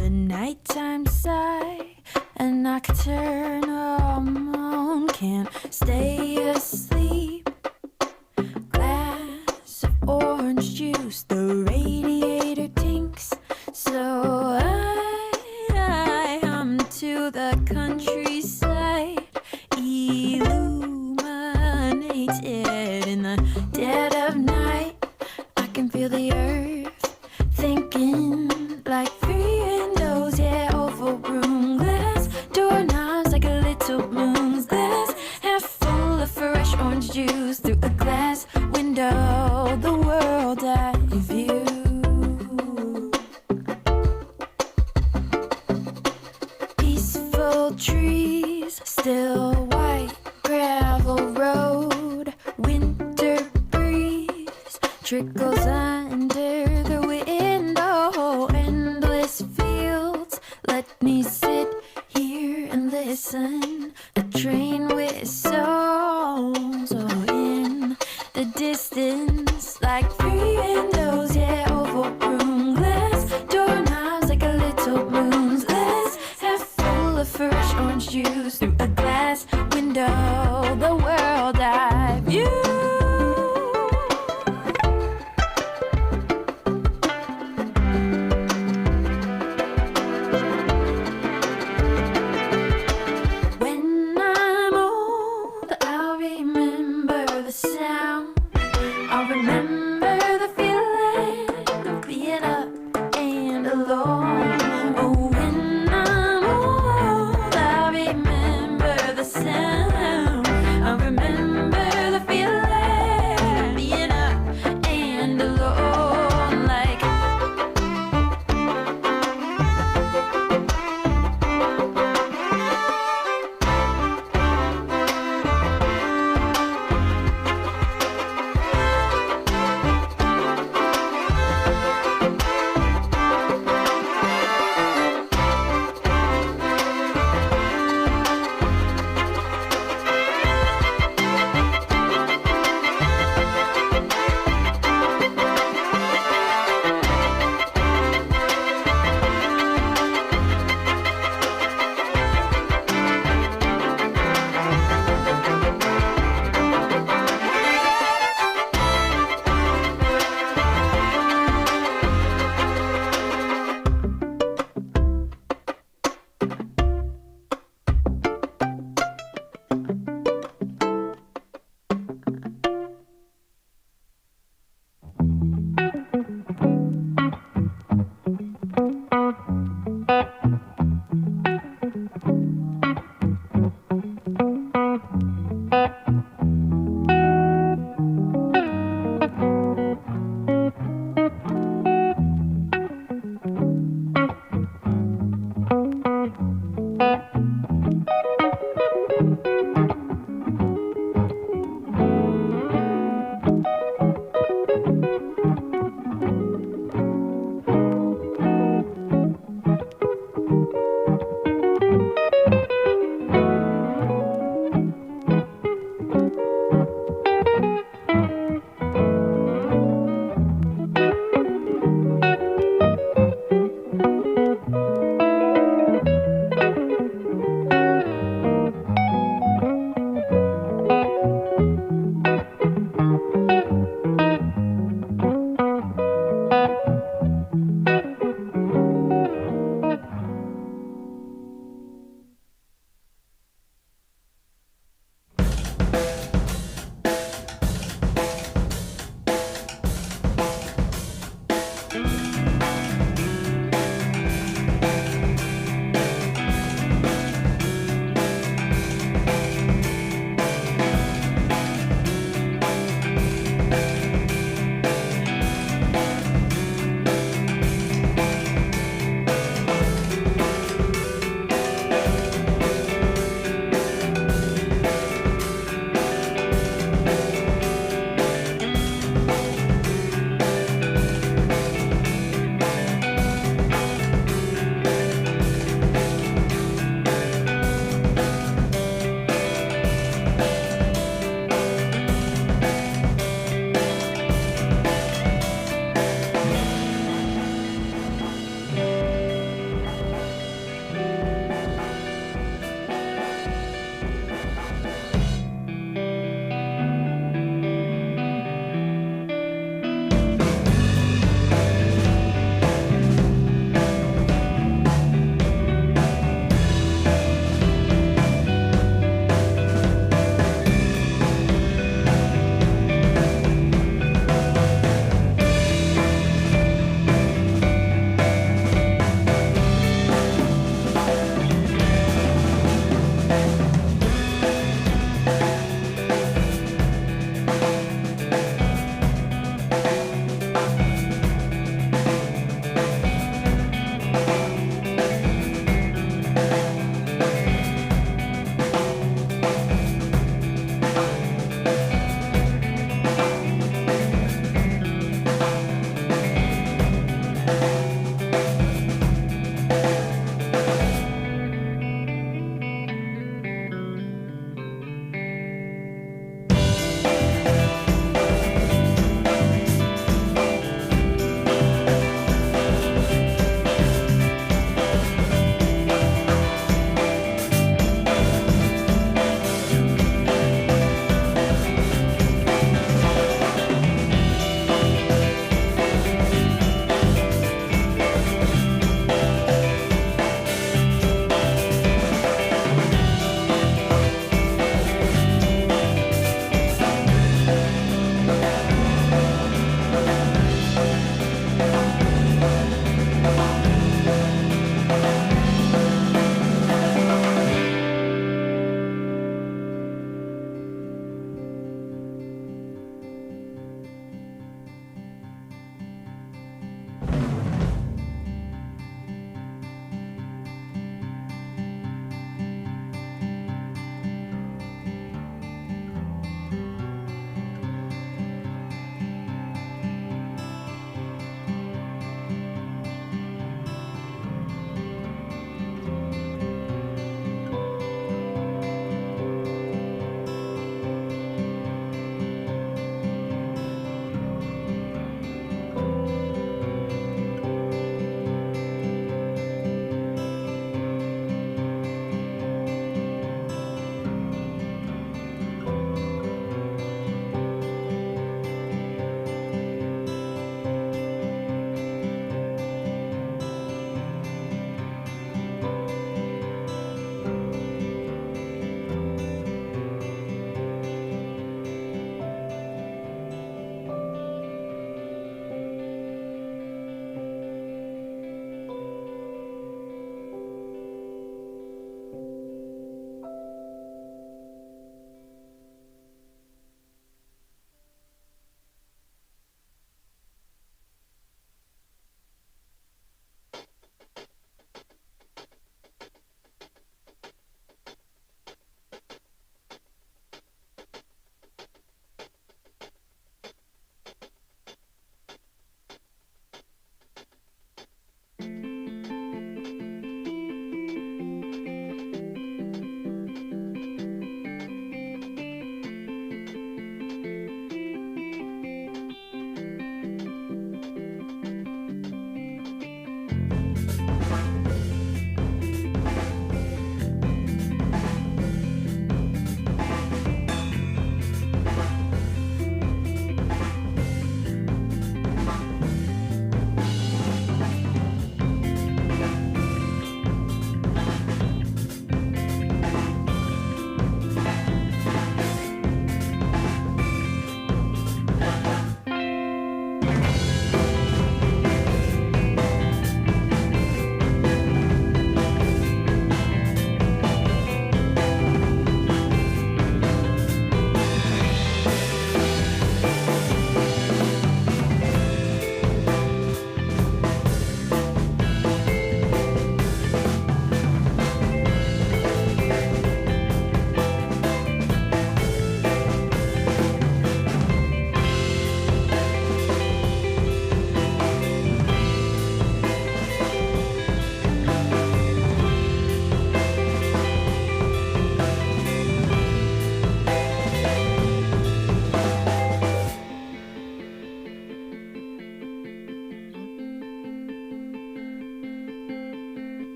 The nighttime sigh, a nocturnal moan, can't stay asleep. Glass of orange juice, the radiator tinks. So I hum to the countryside, illuminated in the dead of night. I can feel the earth thinking like three windows, yeah, over room glass, doorknobs like a little moon's glass, half full of fresh orange juice. Through a glass window, the world I view. Peaceful trees, still white gravel road, winter breeze trickles under the window. Endless fields, let me sit here and listen. A train whistles, oh, in the distance, like three windows, yeah, over room glass, doorknobs like a little moon's glass, half full of fresh orange juice. Through a glass window, the world I view. When I'm old, I'll remember the sound. I'll remember the feeling of being up and alone. Oh, when I'm old, I'll remember the sound.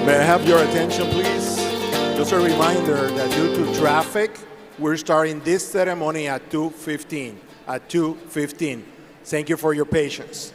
May I have your attention, please? Just a reminder that due to traffic, we're starting this ceremony at 2:15. At 2:15. Thank you for your patience.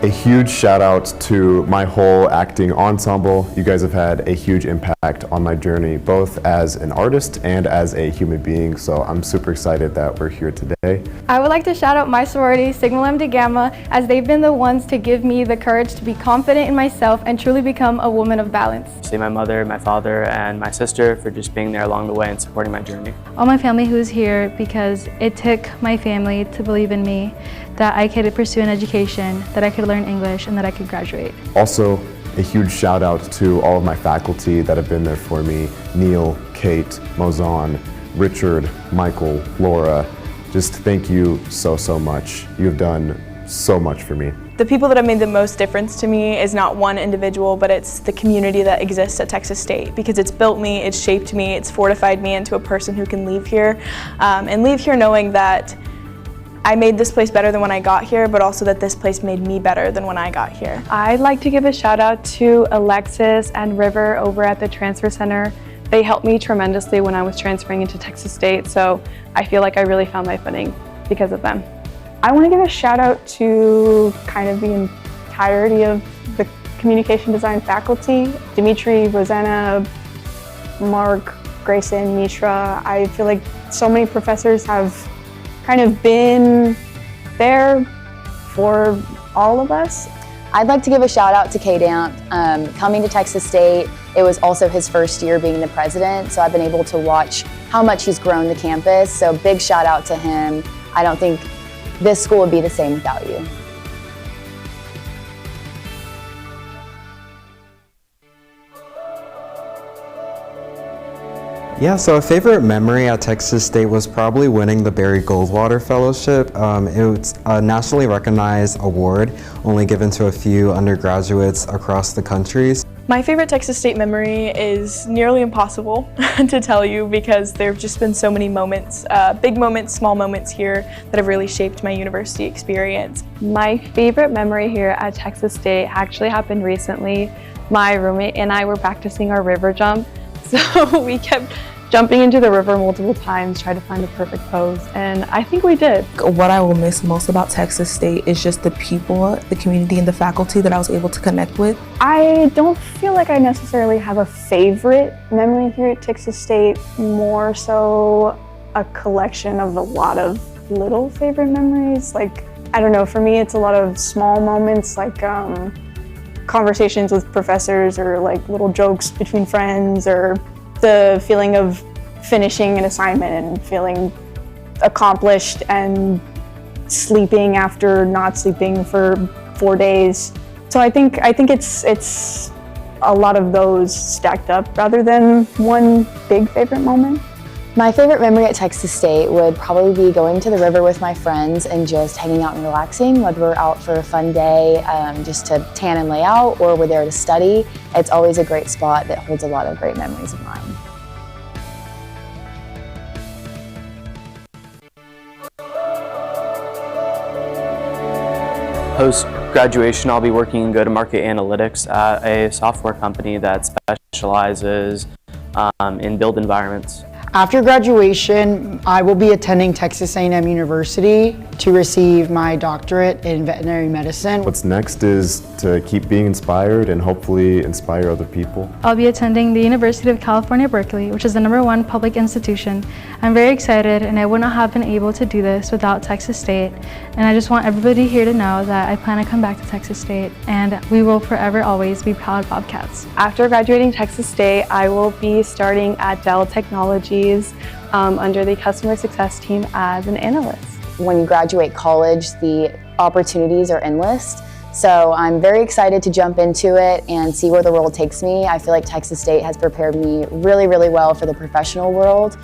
A huge shout out to my whole acting ensemble. You guys have had a huge impact on my journey, both as an artist and as a human being, so I'm super excited that we're here today. I would like to shout out my sorority, Sigma Lambda Gamma, as they've been the ones to give me the courage to be confident in myself and truly become a woman of balance. Say my mother, my father, and my sister for just being there along the way and supporting my journey. All my family who's here, because it took my family to believe in me, that I could pursue an education, that I could learn English, and that I could graduate. Also, a huge shout out to all of my faculty that have been there for me. Neil, Kate, Mozan, Richard, Michael, Laura. Just thank you so much. You've done so much for me. The people that have made the most difference to me is not one individual, but it's the community that exists at Texas State, because it's built me, it's shaped me, it's fortified me into a person who can leave here, and leave here knowing that I made this place better than when I got here, but also that this place made me better than when I got here. I'd like to give a shout out to Alexis and River over at the Transfer Center. They helped me tremendously when I was transferring into Texas State, so I feel like I really found my footing because of them. I want to give a shout out to kind of the entirety of the communication design faculty. Dimitri, Rosanna, Mark, Grayson, Mishra. I feel like so many professors have kind of been there for all of us. I'd like to give a shout out to K-Damp. Coming to Texas State, it was also his first year being the president, so I've been able to watch how much he's grown the campus, so big shout out to him. I don't think this school would be the same without you. Yeah, so a favorite memory at Texas State was probably winning the Barry Goldwater Fellowship. It's a nationally recognized award, only given to a few undergraduates across the country. My favorite Texas State memory is nearly impossible to tell you, because there have just been so many moments, big moments, small moments here that have really shaped my university experience. My favorite memory here at Texas State actually happened recently. My roommate and I were practicing our river jump, so we kept jumping into the river multiple times, trying to find the perfect pose, and I think we did. What I will miss most about Texas State is just the people, the community, and the faculty that I was able to connect with. I don't feel like I necessarily have a favorite memory here at Texas State, more so a collection of a lot of little favorite memories. Like, I don't know, for me it's a lot of small moments, like conversations with professors, or like little jokes between friends, or the feeling of finishing an assignment and feeling accomplished and sleeping after not sleeping for 4 days. So I think it's a lot of those stacked up rather than one big favorite moment. My favorite memory at Texas State would probably be going to the river with my friends and just hanging out and relaxing, whether we're out for a fun day, just to tan and lay out, or we're there to study. It's always a great spot that holds a lot of great memories of mine. Post-graduation, I'll be working in go-to-market analytics at a software company that specializes in build environments. After graduation, I will be attending Texas A&M University to receive my doctorate in veterinary medicine. What's next is to keep being inspired and hopefully inspire other people. I'll be attending the University of California, Berkeley, which is the #1 public institution. I'm very excited, and I would not have been able to do this without Texas State. And I just want everybody here to know that I plan to come back to Texas State, and we will forever always be proud Bobcats. After graduating Texas State, I will be starting at Dell Technologies under the customer success team as an analyst. When you graduate college, the opportunities are endless. So I'm very excited to jump into it and see where the world takes me. I feel like Texas State has prepared me really, really well for the professional world.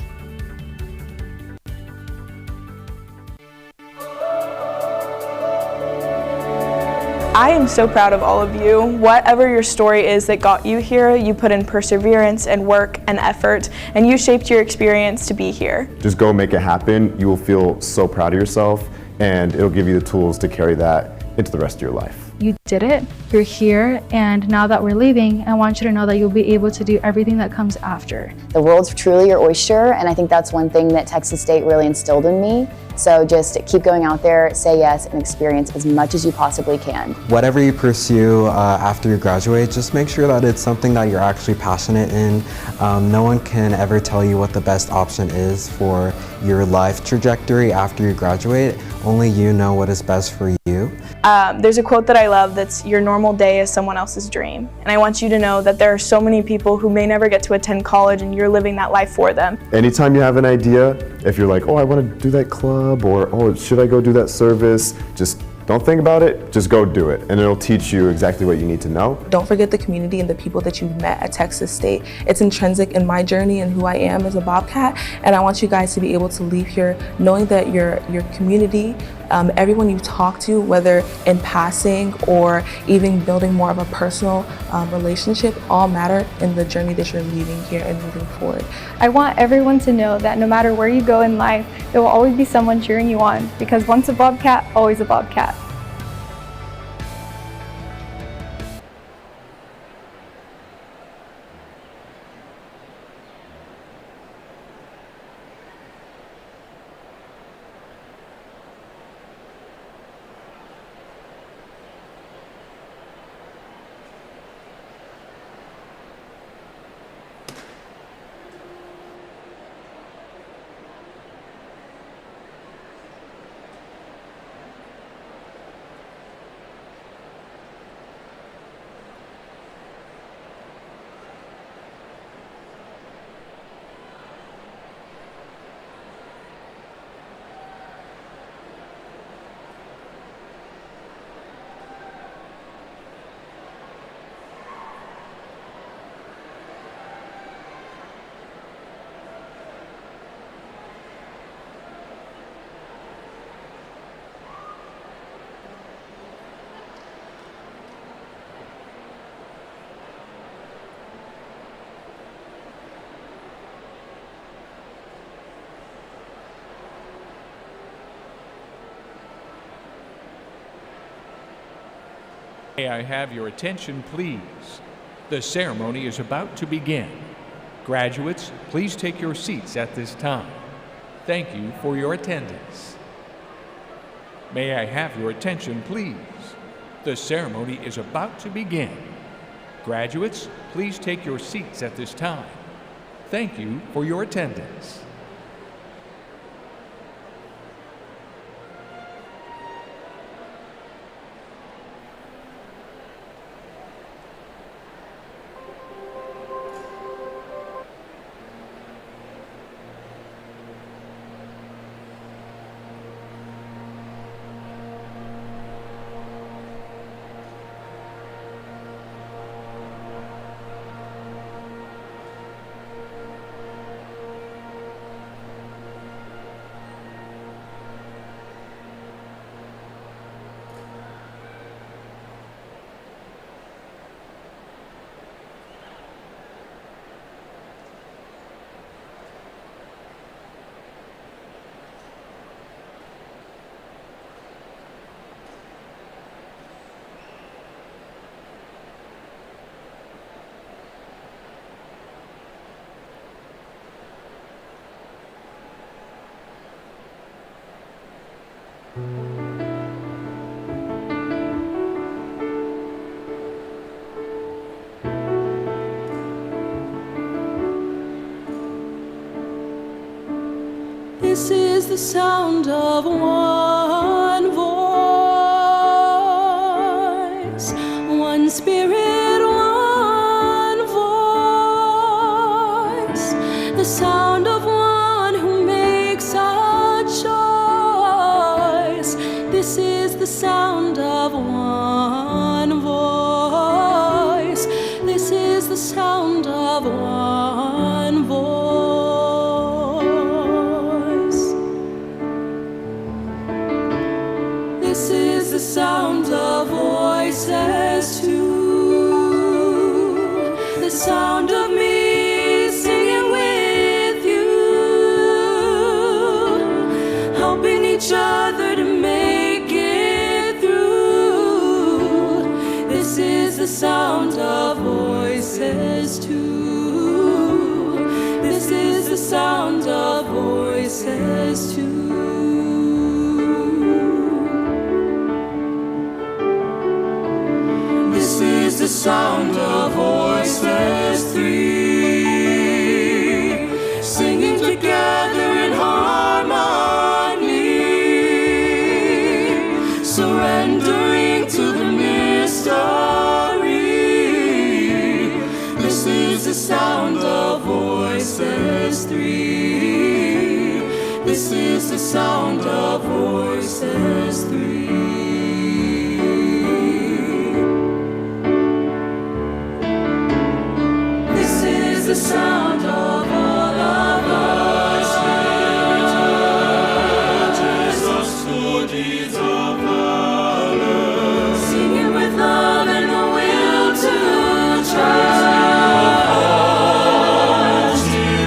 I am so proud of all of you. Whatever your story is that got you here, you put in perseverance and work and effort, and you shaped your experience to be here. Just go make it happen. You will feel so proud of yourself, and it'll give you the tools to carry that into the rest of your life. You did it, you're here, and now that we're leaving, I want you to know that you'll be able to do everything that comes after. The world's truly your oyster, and I think that's one thing that Texas State really instilled in me. So just keep going out there, say yes, and experience as much as you possibly can. Whatever you pursue after you graduate, just make sure that it's something that you're actually passionate in. No one can ever tell you what the best option is for your life trajectory after you graduate. Only you know what is best for you. There's a quote that I love that's, "Your normal day is someone else's dream." And I want you to know that there are so many people who may never get to attend college, and you're living that life for them. Anytime you have an idea, if you're like, oh, I want to do that club, or oh, should I go do that service, just don't think about it, just go do it, and it'll teach you exactly what you need to know. Don't forget the community and the people that you've met at Texas State. It's intrinsic in my journey and who I am as a Bobcat, and I want you guys to be able to leave here knowing that your community, everyone you talk to, whether in passing or even building more of a personal relationship, all matter in the journey that you're leaving here and moving forward. I want everyone to know that no matter where you go in life, there will always be someone cheering you on, because once a Bobcat, always a Bobcat. May I have your attention, please? The ceremony is about to begin. Graduates, please take your seats at this time. Thank you for your attendance. May I have your attention, please? The ceremony is about to begin. Graduates, please take your seats at this time. Thank you for your attendance. the sound of one voice, one spirit, one voice, the sound of one who makes a choice. This is the sound of one voice. This is the sound of one voice. This is the sound of voices too. The sound of me singing with you, helping each other to make it through. This is the sound of voices too. This is the sound of voices too. This is the sound of voices three, singing together in harmony, surrendering to the mystery. This is the sound of voices three. This is the sound of voices three. This is the sound of all of us. Jesus, good deeds of valor, singing with love and the will to trust.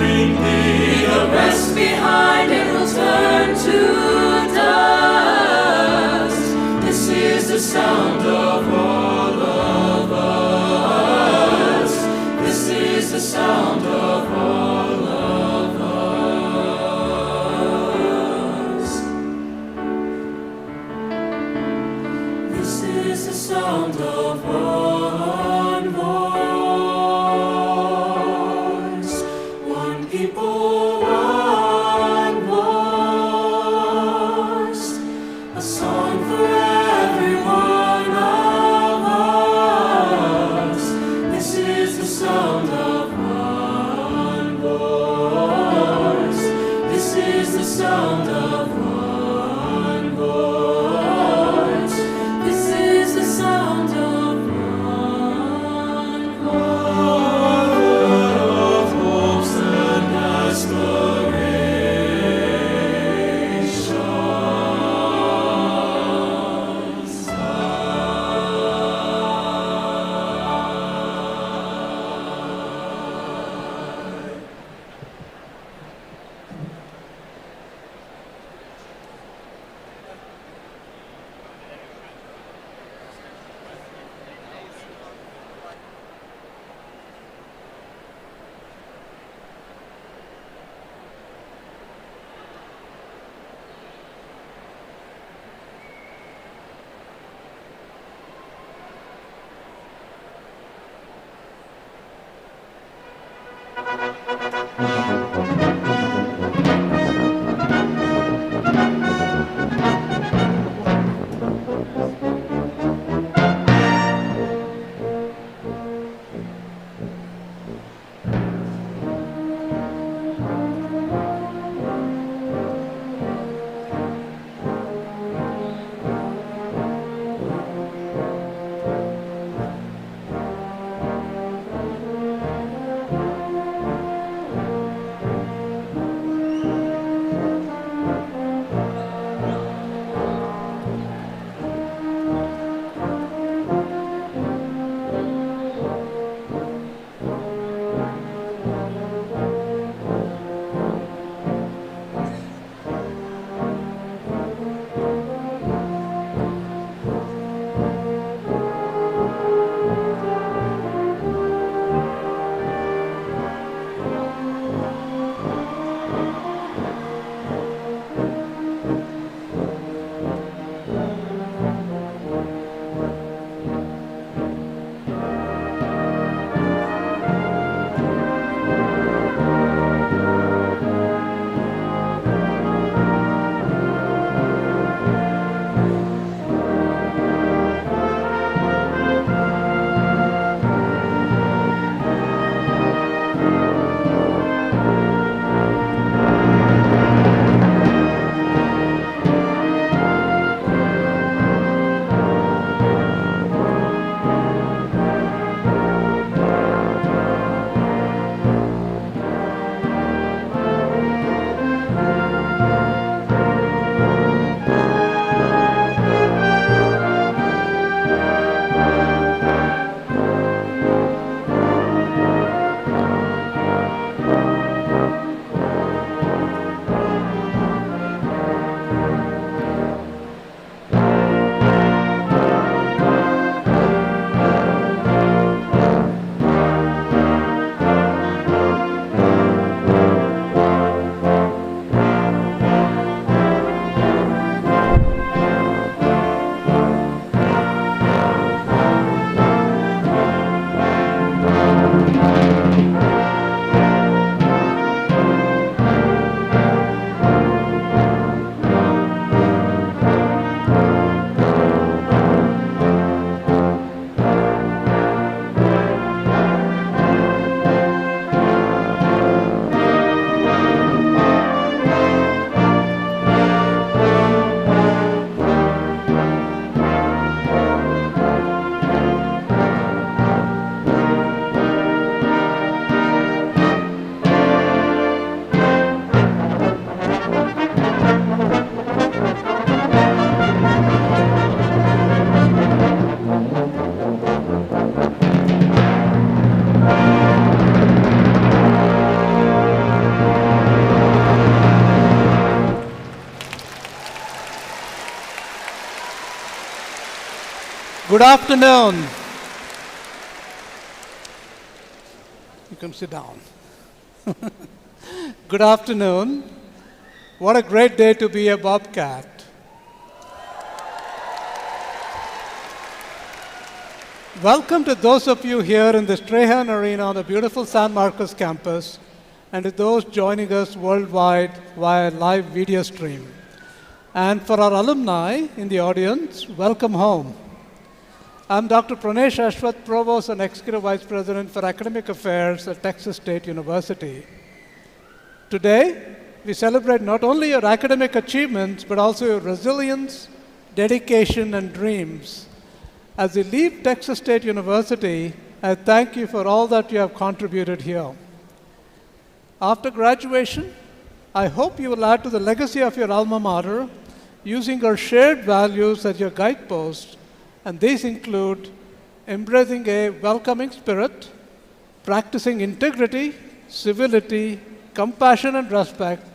Leave the rest behind and we'll turn to dust. This is the sound of all of us. This is the sound of all of us. This is the sound of one voice, one people, one voice, a song for every one of us. This is the sound of one voice. This is the sound of one voice. This is the sound of one Good afternoon. You can sit down. Good afternoon. What a great day to be a Bobcat. Welcome to those of you here in the Strahan Arena on the beautiful San Marcos campus, and to those joining us worldwide via live video stream. And for our alumni in the audience, welcome home. I'm Dr. Pranesh Ashwath, Provost and Executive Vice President for Academic Affairs at Texas State University. Today, we celebrate not only your academic achievements, but also your resilience, dedication, and dreams. As you leave Texas State University, I thank you for all that you have contributed here. After graduation, I hope you will add to the legacy of your alma mater using our shared values as your guideposts, and these include embracing a welcoming spirit, practicing integrity, civility, compassion and respect,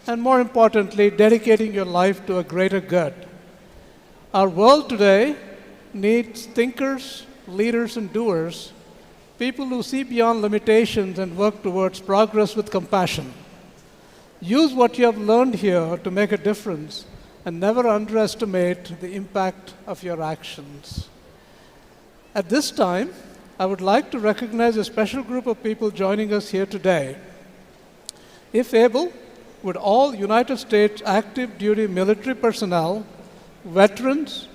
and more importantly, dedicating your life to a greater good. Our world today needs thinkers, leaders, and doers, people who see beyond limitations and work towards progress with compassion. Use what you have learned here to make a difference, and never underestimate the impact of your actions. At this time, I would like to recognize a special group of people joining us here today. If able, would all United States active duty military personnel, veterans,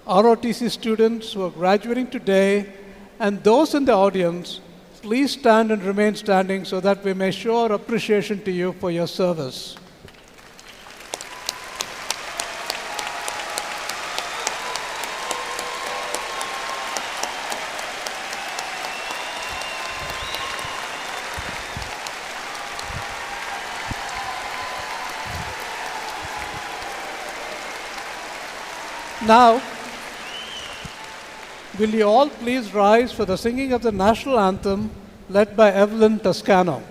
ROTC students who are graduating today, and those in the audience, please stand and remain standing so that we may show our appreciation to you for your service. Now, will you all please rise for the singing of the national anthem led by Evelyn Toscano.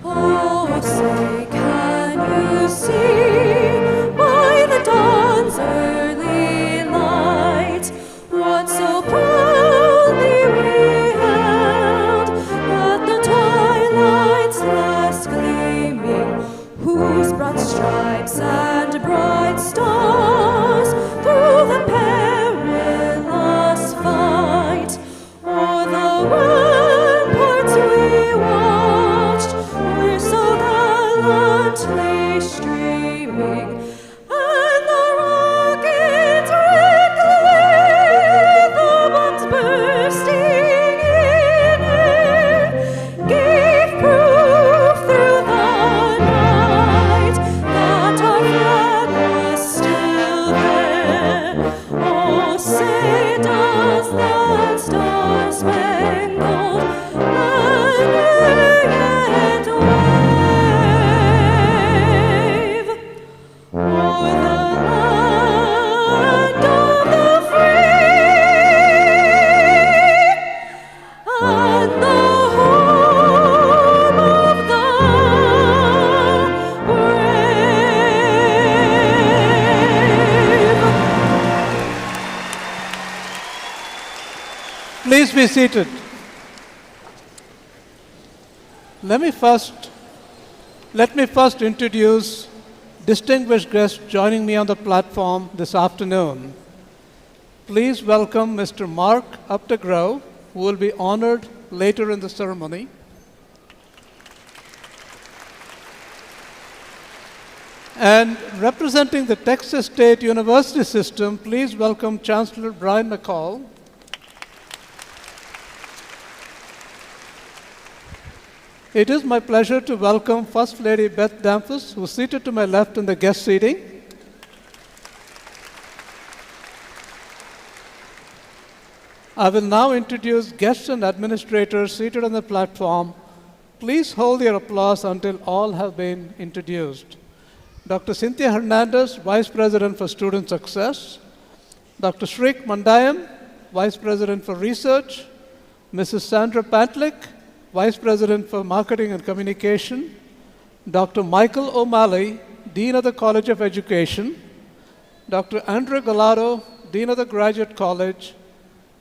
Oh, say, can you see by the dawn's early light what so proudly we held at the twilight's last gleaming, whose broad stripes and bright stars through the perilous fight o'er the ramparts we watched were so gallantly streaming, and the rocket's red glare, the bombs bursting in air, gave proof through the night that our flag was still there. Oh, say does that star-spangled banner yet wave o'er the land of the free and the home of the brave. Please be seated. Let me first introduce distinguished guests joining me on the platform this afternoon. Please welcome Mr. Mark Updegrove, who will be honored later in the ceremony. And representing the Texas State University system, please welcome Chancellor Brian McCall. It is my pleasure to welcome First Lady Beth Damphus, who is seated to my left in the guest seating. I will now introduce guests and administrators seated on the platform. Please hold your applause until all have been introduced. Dr. Cynthia Hernandez, Vice President for Student Success. Dr. Shrik Mandayam, Vice President for Research. Mrs. Sandra Pantlick, Vice President for Marketing and Communication. Dr. Michael O'Malley, Dean of the College of Education. Dr. Andre Gallardo, Dean of the Graduate College,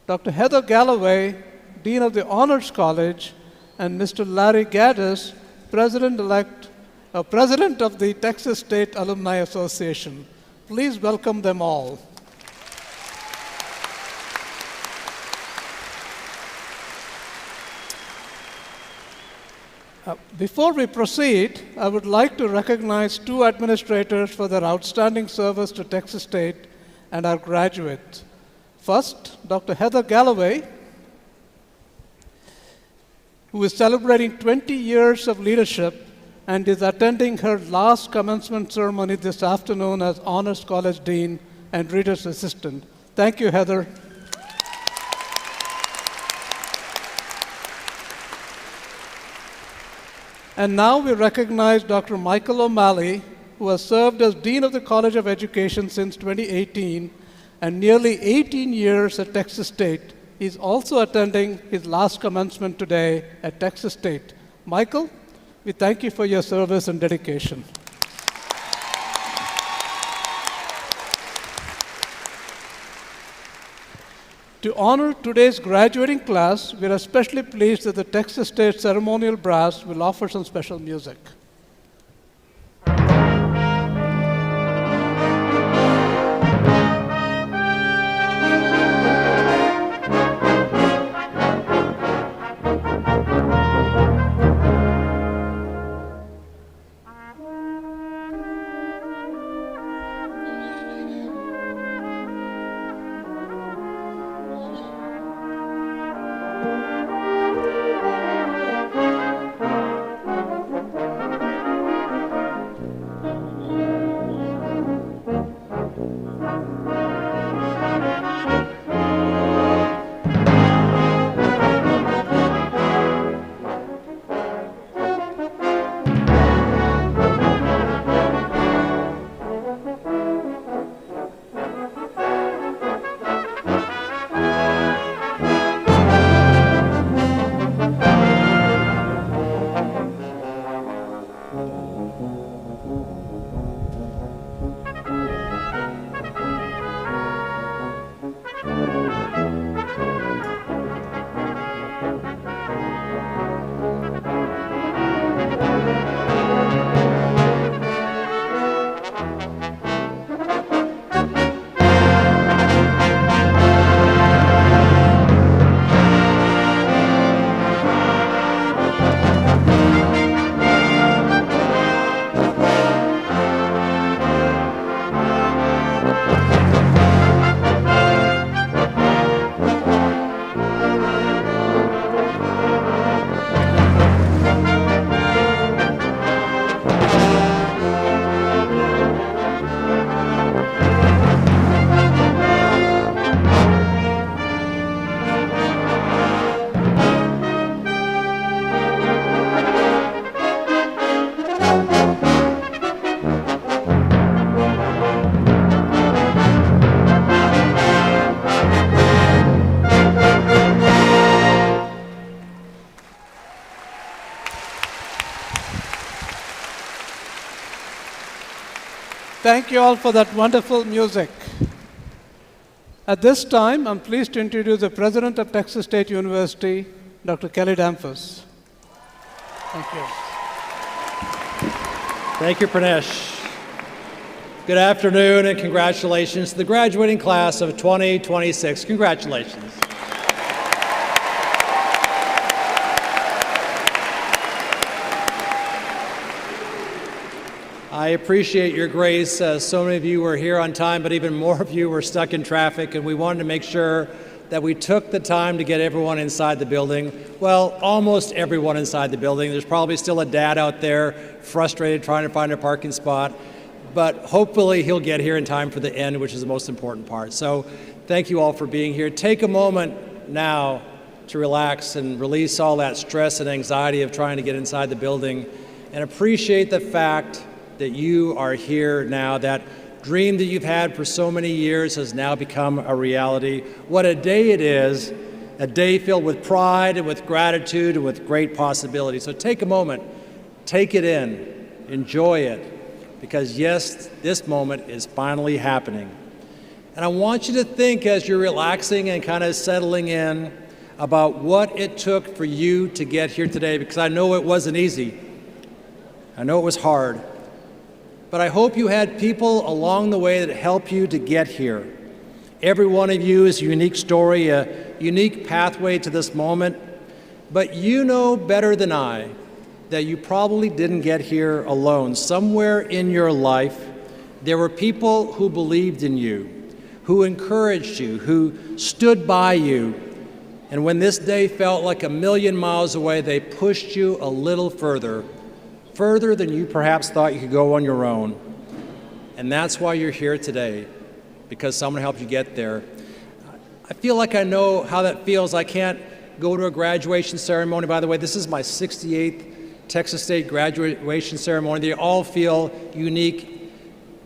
Dr. Heather Galloway, Dean of the Honors College, and Mr. Larry Gaddis, President of the Texas State Alumni Association. Please welcome them all. Before we proceed, I would like to recognize two administrators for their outstanding service to Texas State and our graduates. First, Dr. Heather Galloway, who is celebrating 20 years of leadership and is attending her last commencement ceremony this afternoon as Honors College Dean and Reader's Assistant. Thank you, Heather. And now we recognize Dr. Michael O'Malley, who has served as Dean of the College of Education since 2018 and nearly 18 years at Texas State. He's also attending his last commencement today at Texas State. Michael, we thank you for your service and dedication. To honor today's graduating class, we are especially pleased that the Texas State Ceremonial Brass will offer some special music. Thank you all for that wonderful music. At this time, I'm pleased to introduce the President of Texas State University, Dr. Kelly Damphus. Thank you. Thank you, Pranesh. Good afternoon and congratulations to the graduating class of 2026. Congratulations. I appreciate your grace. So many of you were here on time, but even more of you were stuck in traffic, and we wanted to make sure that we took the time to get everyone inside the building. Well, almost everyone inside the building. There's probably still a dad out there frustrated trying to find a parking spot, but hopefully he'll get here in time for the end, which is the most important part. So thank you all for being here. Take a moment now to relax and release all that stress and anxiety of trying to get inside the building and appreciate the fact that you are here now. That dream that you've had for so many years has now become a reality. What a day it is, a day filled with pride and with gratitude and with great possibilities. So take a moment, take it in, enjoy it, because yes, this moment is finally happening. And I want you to think as you're relaxing and kind of settling in about what it took for you to get here today, because I know it wasn't easy. I know it was hard. But I hope you had people along the way that helped you to get here. Every one of you is a unique story, a unique pathway to this moment. But you know better than I that you probably didn't get here alone. Somewhere in your life, there were people who believed in you, who encouraged you, who stood by you. And when this day felt like a million miles away, they pushed you a little further than you perhaps thought you could go on your own. And that's why you're here today, because someone helped you get there. I feel like I know how that feels. I can't go to a graduation ceremony. By the way, this is my 68th Texas State graduation ceremony. They all feel unique.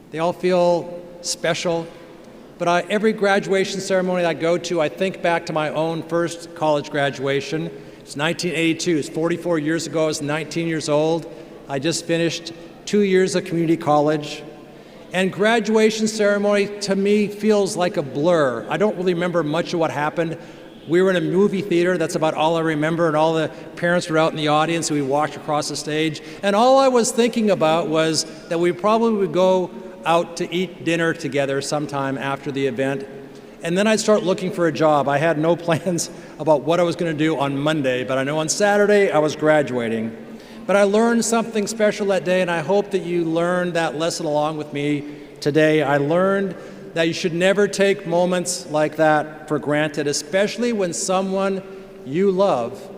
They all feel special. But every graduation ceremony I go to, I think back to my own first college graduation. It's 1982. It's 44 years ago. I was 19 years old. I just finished 2 years of community college. And graduation ceremony, to me, feels like a blur. I don't really remember much of what happened. We were in a movie theater. That's about all I remember. And all the parents were out in the audience. And we walked across the stage. And all I was thinking about was that we probably would go out to eat dinner together sometime after the event. And then I'd start looking for a job. I had no plans about what I was going to do on Monday, but I know on Saturday I was graduating. But I learned something special that day, and I hope that you learned that lesson along with me today. I learned that you should never take moments like that for granted, especially when someone you love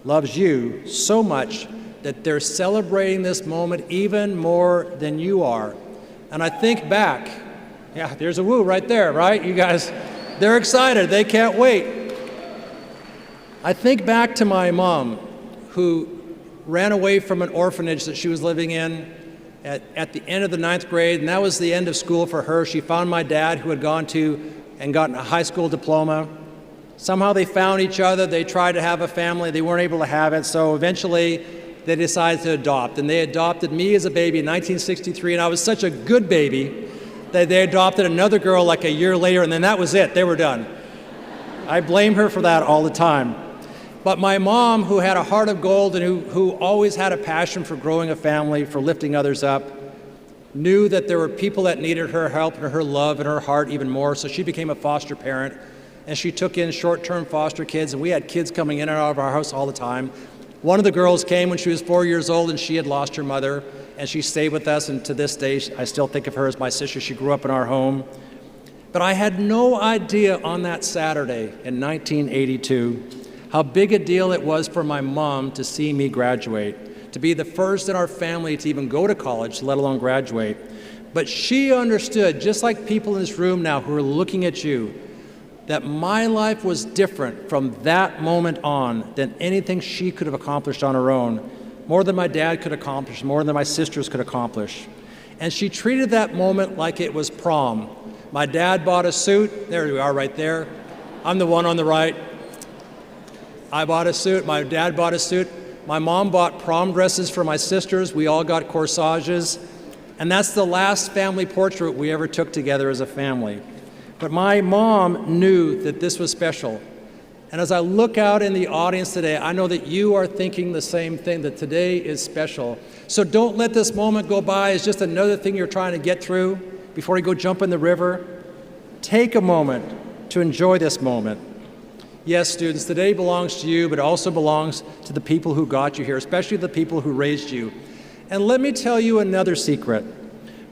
loves you so much that they're celebrating this moment even more than you are. And I think back, yeah, there's a woo right there, right? You guys, they're excited, they can't wait. I think back to my mom, who ran away from an orphanage that she was living in at the end of the 9th grade, and that was the end of school for her. She found my dad, who had gone to and gotten a high school diploma. Somehow they found each other, they tried to have a family, they weren't able to have it, so eventually they decided to adopt, and they adopted me as a baby in 1963, and I was such a good baby that they adopted another girl like a year later, and then that was it, they were done. I blame her for that all the time. But my mom, who had a heart of gold and who always had a passion for growing a family, for lifting others up, knew that there were people that needed her help and her love and her heart even more, so she became a foster parent, and she took in short-term foster kids, and we had kids coming in and out of our house all the time. One of the girls came when she was 4 years old, and she had lost her mother, and she stayed with us, and to this day, I still think of her as my sister. She grew up in our home. But I had no idea on that Saturday in 1982 how big a deal it was for my mom to see me graduate, to be the first in our family to even go to college, let alone graduate. But she understood, just like people in this room now who are looking at you, that my life was different from that moment on than anything she could have accomplished on her own, more than my dad could accomplish, more than my sisters could accomplish. And she treated that moment like it was prom. My dad bought a suit. There we are right there. I'm the one on the right. I bought a suit. My dad bought a suit. My mom bought prom dresses for my sisters. We all got corsages. And that's the last family portrait we ever took together as a family. But my mom knew that this was special. And as I look out in the audience today, I know that you are thinking the same thing, that today is special. So don't let this moment go by as just another thing you're trying to get through before you go jump in the river. Take a moment to enjoy this moment. Yes, students, today belongs to you, but it also belongs to the people who got you here, especially the people who raised you. And let me tell you another secret.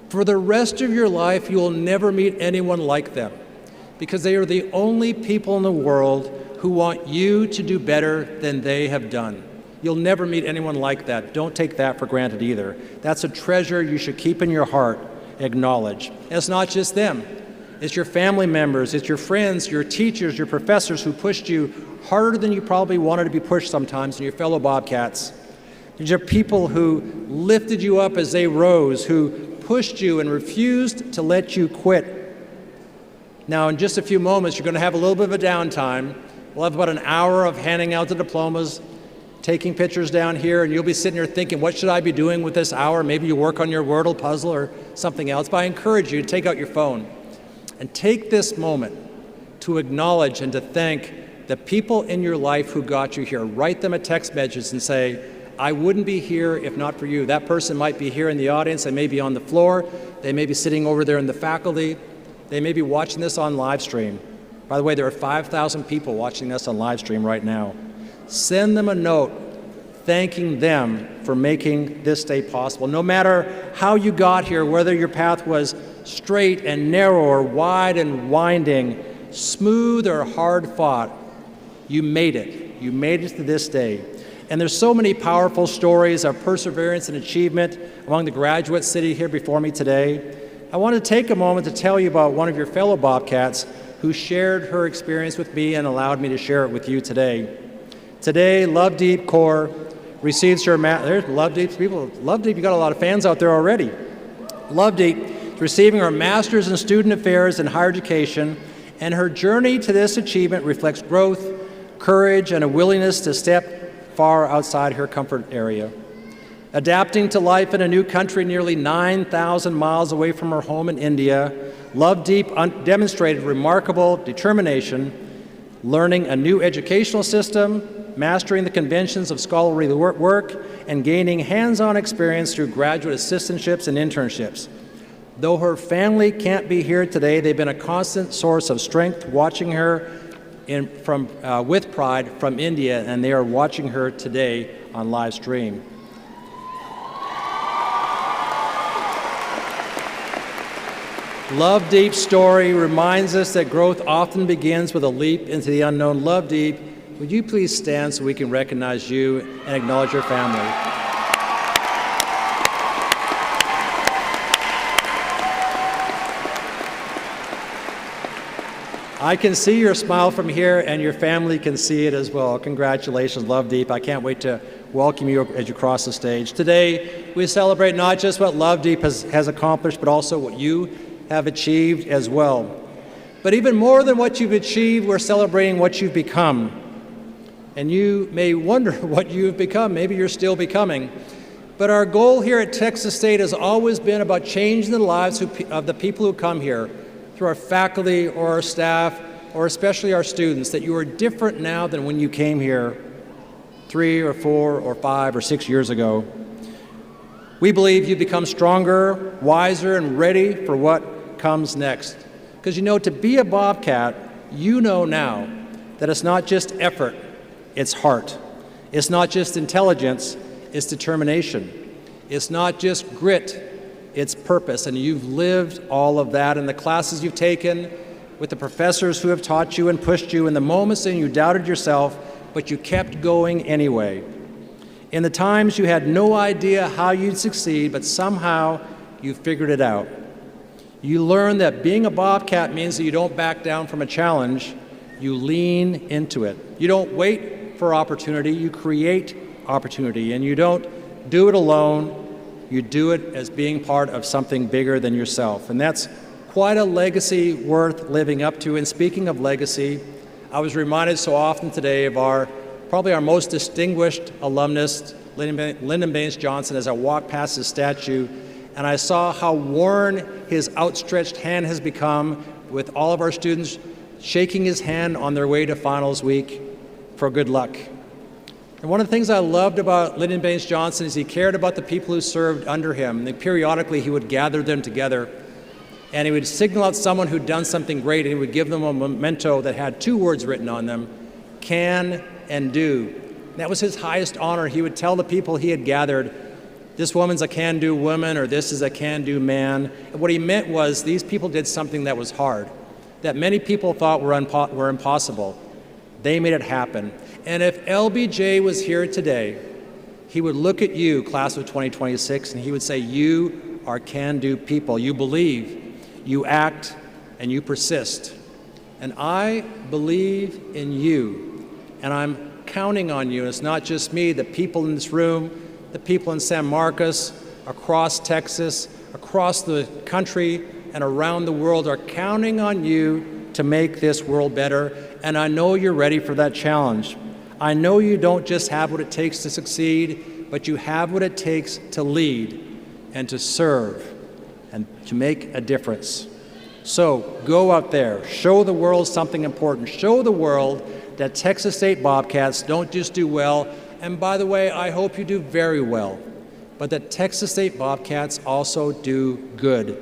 For the rest of your life, you will never meet anyone like them, because they are the only people in the world who want you to do better than they have done. You'll never meet anyone like that. Don't take that for granted either. That's a treasure you should keep in your heart, acknowledge. And it's not just them. It's your family members, it's your friends, your teachers, your professors who pushed you harder than you probably wanted to be pushed sometimes, and your fellow Bobcats. These are people who lifted you up as they rose, who pushed you and refused to let you quit. Now, in just a few moments, you're going to have a little bit of a downtime. We'll have about an hour of handing out the diplomas, taking pictures down here, and you'll be sitting here thinking, what should I be doing with this hour? Maybe you work on your Wordle puzzle or something else. But I encourage you to take out your phone and take this moment to acknowledge and to thank the people in your life who got you here. Write them a text message and say, I wouldn't be here if not for you. That person might be here in the audience, they may be on the floor, they may be sitting over there in the faculty, they may be watching this on live stream. By the way, there are 5,000 people watching this on live stream right now. Send them a note thanking them for making this day possible. No matter how you got here, whether your path was straight and narrow or wide and winding, smooth or hard fought, you made it. You made it to this day. And there's so many powerful stories of perseverance and achievement among the graduates sitting here before me today. I want to take a moment to tell you about one of your fellow Bobcats who shared her experience with me and allowed me to share it with you today. Today, Lovedeep Kaur receives her there's Lovedeep's people. Lovedeep, you got a lot of fans out there already. Lovedeep is receiving her Master's in Student Affairs and Higher Education, and her journey to this achievement reflects growth, courage, and a willingness to step far outside her comfort area. Adapting to life in a new country nearly 9,000 miles away from her home in India, Lovedeep demonstrated remarkable determination, learning a new educational system, mastering the conventions of scholarly work, and gaining hands-on experience through graduate assistantships and internships. Though her family can't be here today, they've been a constant source of strength, watching her with pride from India, and they are watching her today on live stream. Lovedeep's story reminds us that growth often begins with a leap into the unknown. Lovedeep, would you please stand so we can recognize you and acknowledge your family? I can see your smile from here, and your family can see it as well. Congratulations, Lovedeep. I can't wait to welcome you as you cross the stage. Today, we celebrate not just what Lovedeep has accomplished, but also what you have achieved as well. But even more than what you've achieved, we're celebrating what you've become. And you may wonder what you've become. Maybe you're still becoming. But our goal here at Texas State has always been about changing the lives of the people who come here, through our faculty or our staff, or especially our students, that you are different now than when you came here 3 or 4 or 5 or 6 years ago. We believe you've become stronger, wiser, and ready for what comes next. Because you know, to be a Bobcat, you know now that it's not just effort, it's heart. It's not just intelligence, it's determination. It's not just grit, it's purpose. And you've lived all of that in the classes you've taken, with the professors who have taught you and pushed you, in the moments when you doubted yourself, but you kept going anyway. In the times you had no idea how you'd succeed, but somehow you figured it out. You learned that being a Bobcat means that you don't back down from a challenge, you lean into it. You don't wait for opportunity, you create opportunity, and you don't do it alone, you do it as being part of something bigger than yourself. And that's quite a legacy worth living up to. And speaking of legacy, I was reminded so often today of probably our most distinguished alumnus, Lyndon Baines Johnson, as I walked past his statue, and I saw how worn his outstretched hand has become, with all of our students shaking his hand on their way to finals week for good luck. And one of the things I loved about Lyndon Baines Johnson is he cared about the people who served under him. And periodically he would gather them together, and he would signal out someone who'd done something great, and he would give them a memento that had 2 words written on them: can and do. And that was his highest honor. He would tell the people he had gathered, this woman's a can-do woman, or this is a can-do man. And what he meant was these people did something that was hard, that many people thought were impossible. They made it happen. And if LBJ was here today, he would look at you, class of 2026, and he would say, you are can-do people. You believe, you act, and you persist. And I believe in you, and I'm counting on you. And it's not just me, the people in this room, the people in San Marcos, across Texas, across the country, and around the world are counting on you to make this world better. And I know you're ready for that challenge. I know you don't just have what it takes to succeed, but you have what it takes to lead and to serve and to make a difference. So go out there, show the world something important, show the world that Texas State Bobcats don't just do well, and by the way, I hope you do very well, but that Texas State Bobcats also do good.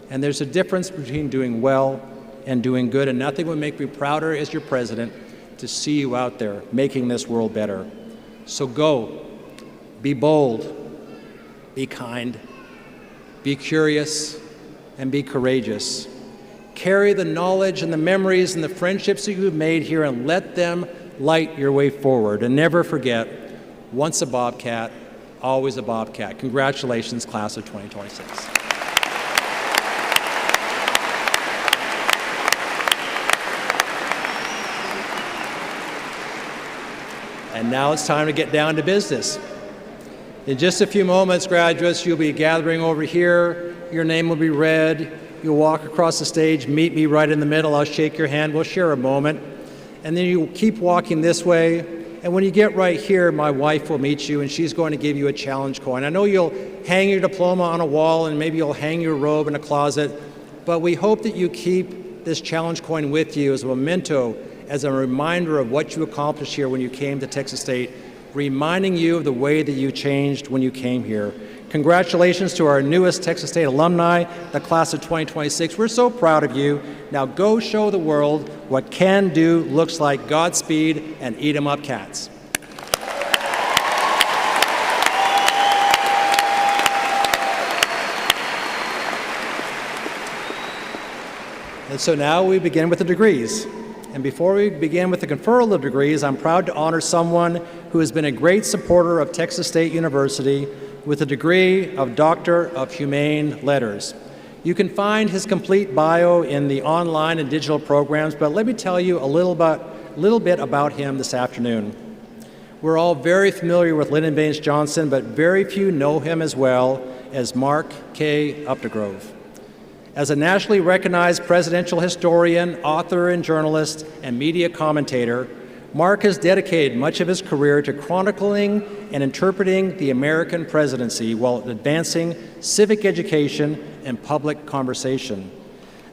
And there's a difference between doing well and doing good, and nothing would make me prouder as your president to see you out there making this world better. So go, be bold, be kind, be curious, and be courageous. Carry the knowledge and the memories and the friendships that you've made here and let them light your way forward. And never forget, once a Bobcat, always a Bobcat. Congratulations, class of 2026. And now it's time to get down to business. In just a few moments, graduates, you'll be gathering over here. Your name will be read. You'll walk across the stage, meet me right in the middle. I'll shake your hand. We'll share a moment. And then you'll keep walking this way. And when you get right here, my wife will meet you, and she's going to give you a challenge coin. I know you'll hang your diploma on a wall, and maybe you'll hang your robe in a closet, but we hope that you keep this challenge coin with you as a memento, as a reminder of what you accomplished here when you came to Texas State, reminding you of the way that you changed when you came here. Congratulations to our newest Texas State alumni, the class of 2026. We're so proud of you. Now go show the world what can do looks like. Godspeed, and eat 'em up, cats. And so now we begin with the degrees. And before we begin with the conferral of degrees, I'm proud to honor someone who has been a great supporter of Texas State University with a degree of Doctor of Humane Letters. You can find his complete bio in the online and digital programs, but let me tell you a little bit about him this afternoon. We're all very familiar with Lyndon Baines Johnson, but very few know him as well as Mark K. Updegrove. As a nationally recognized presidential historian, author, and journalist, and media commentator, Mark has dedicated much of his career to chronicling and interpreting the American presidency while advancing civic education and public conversation.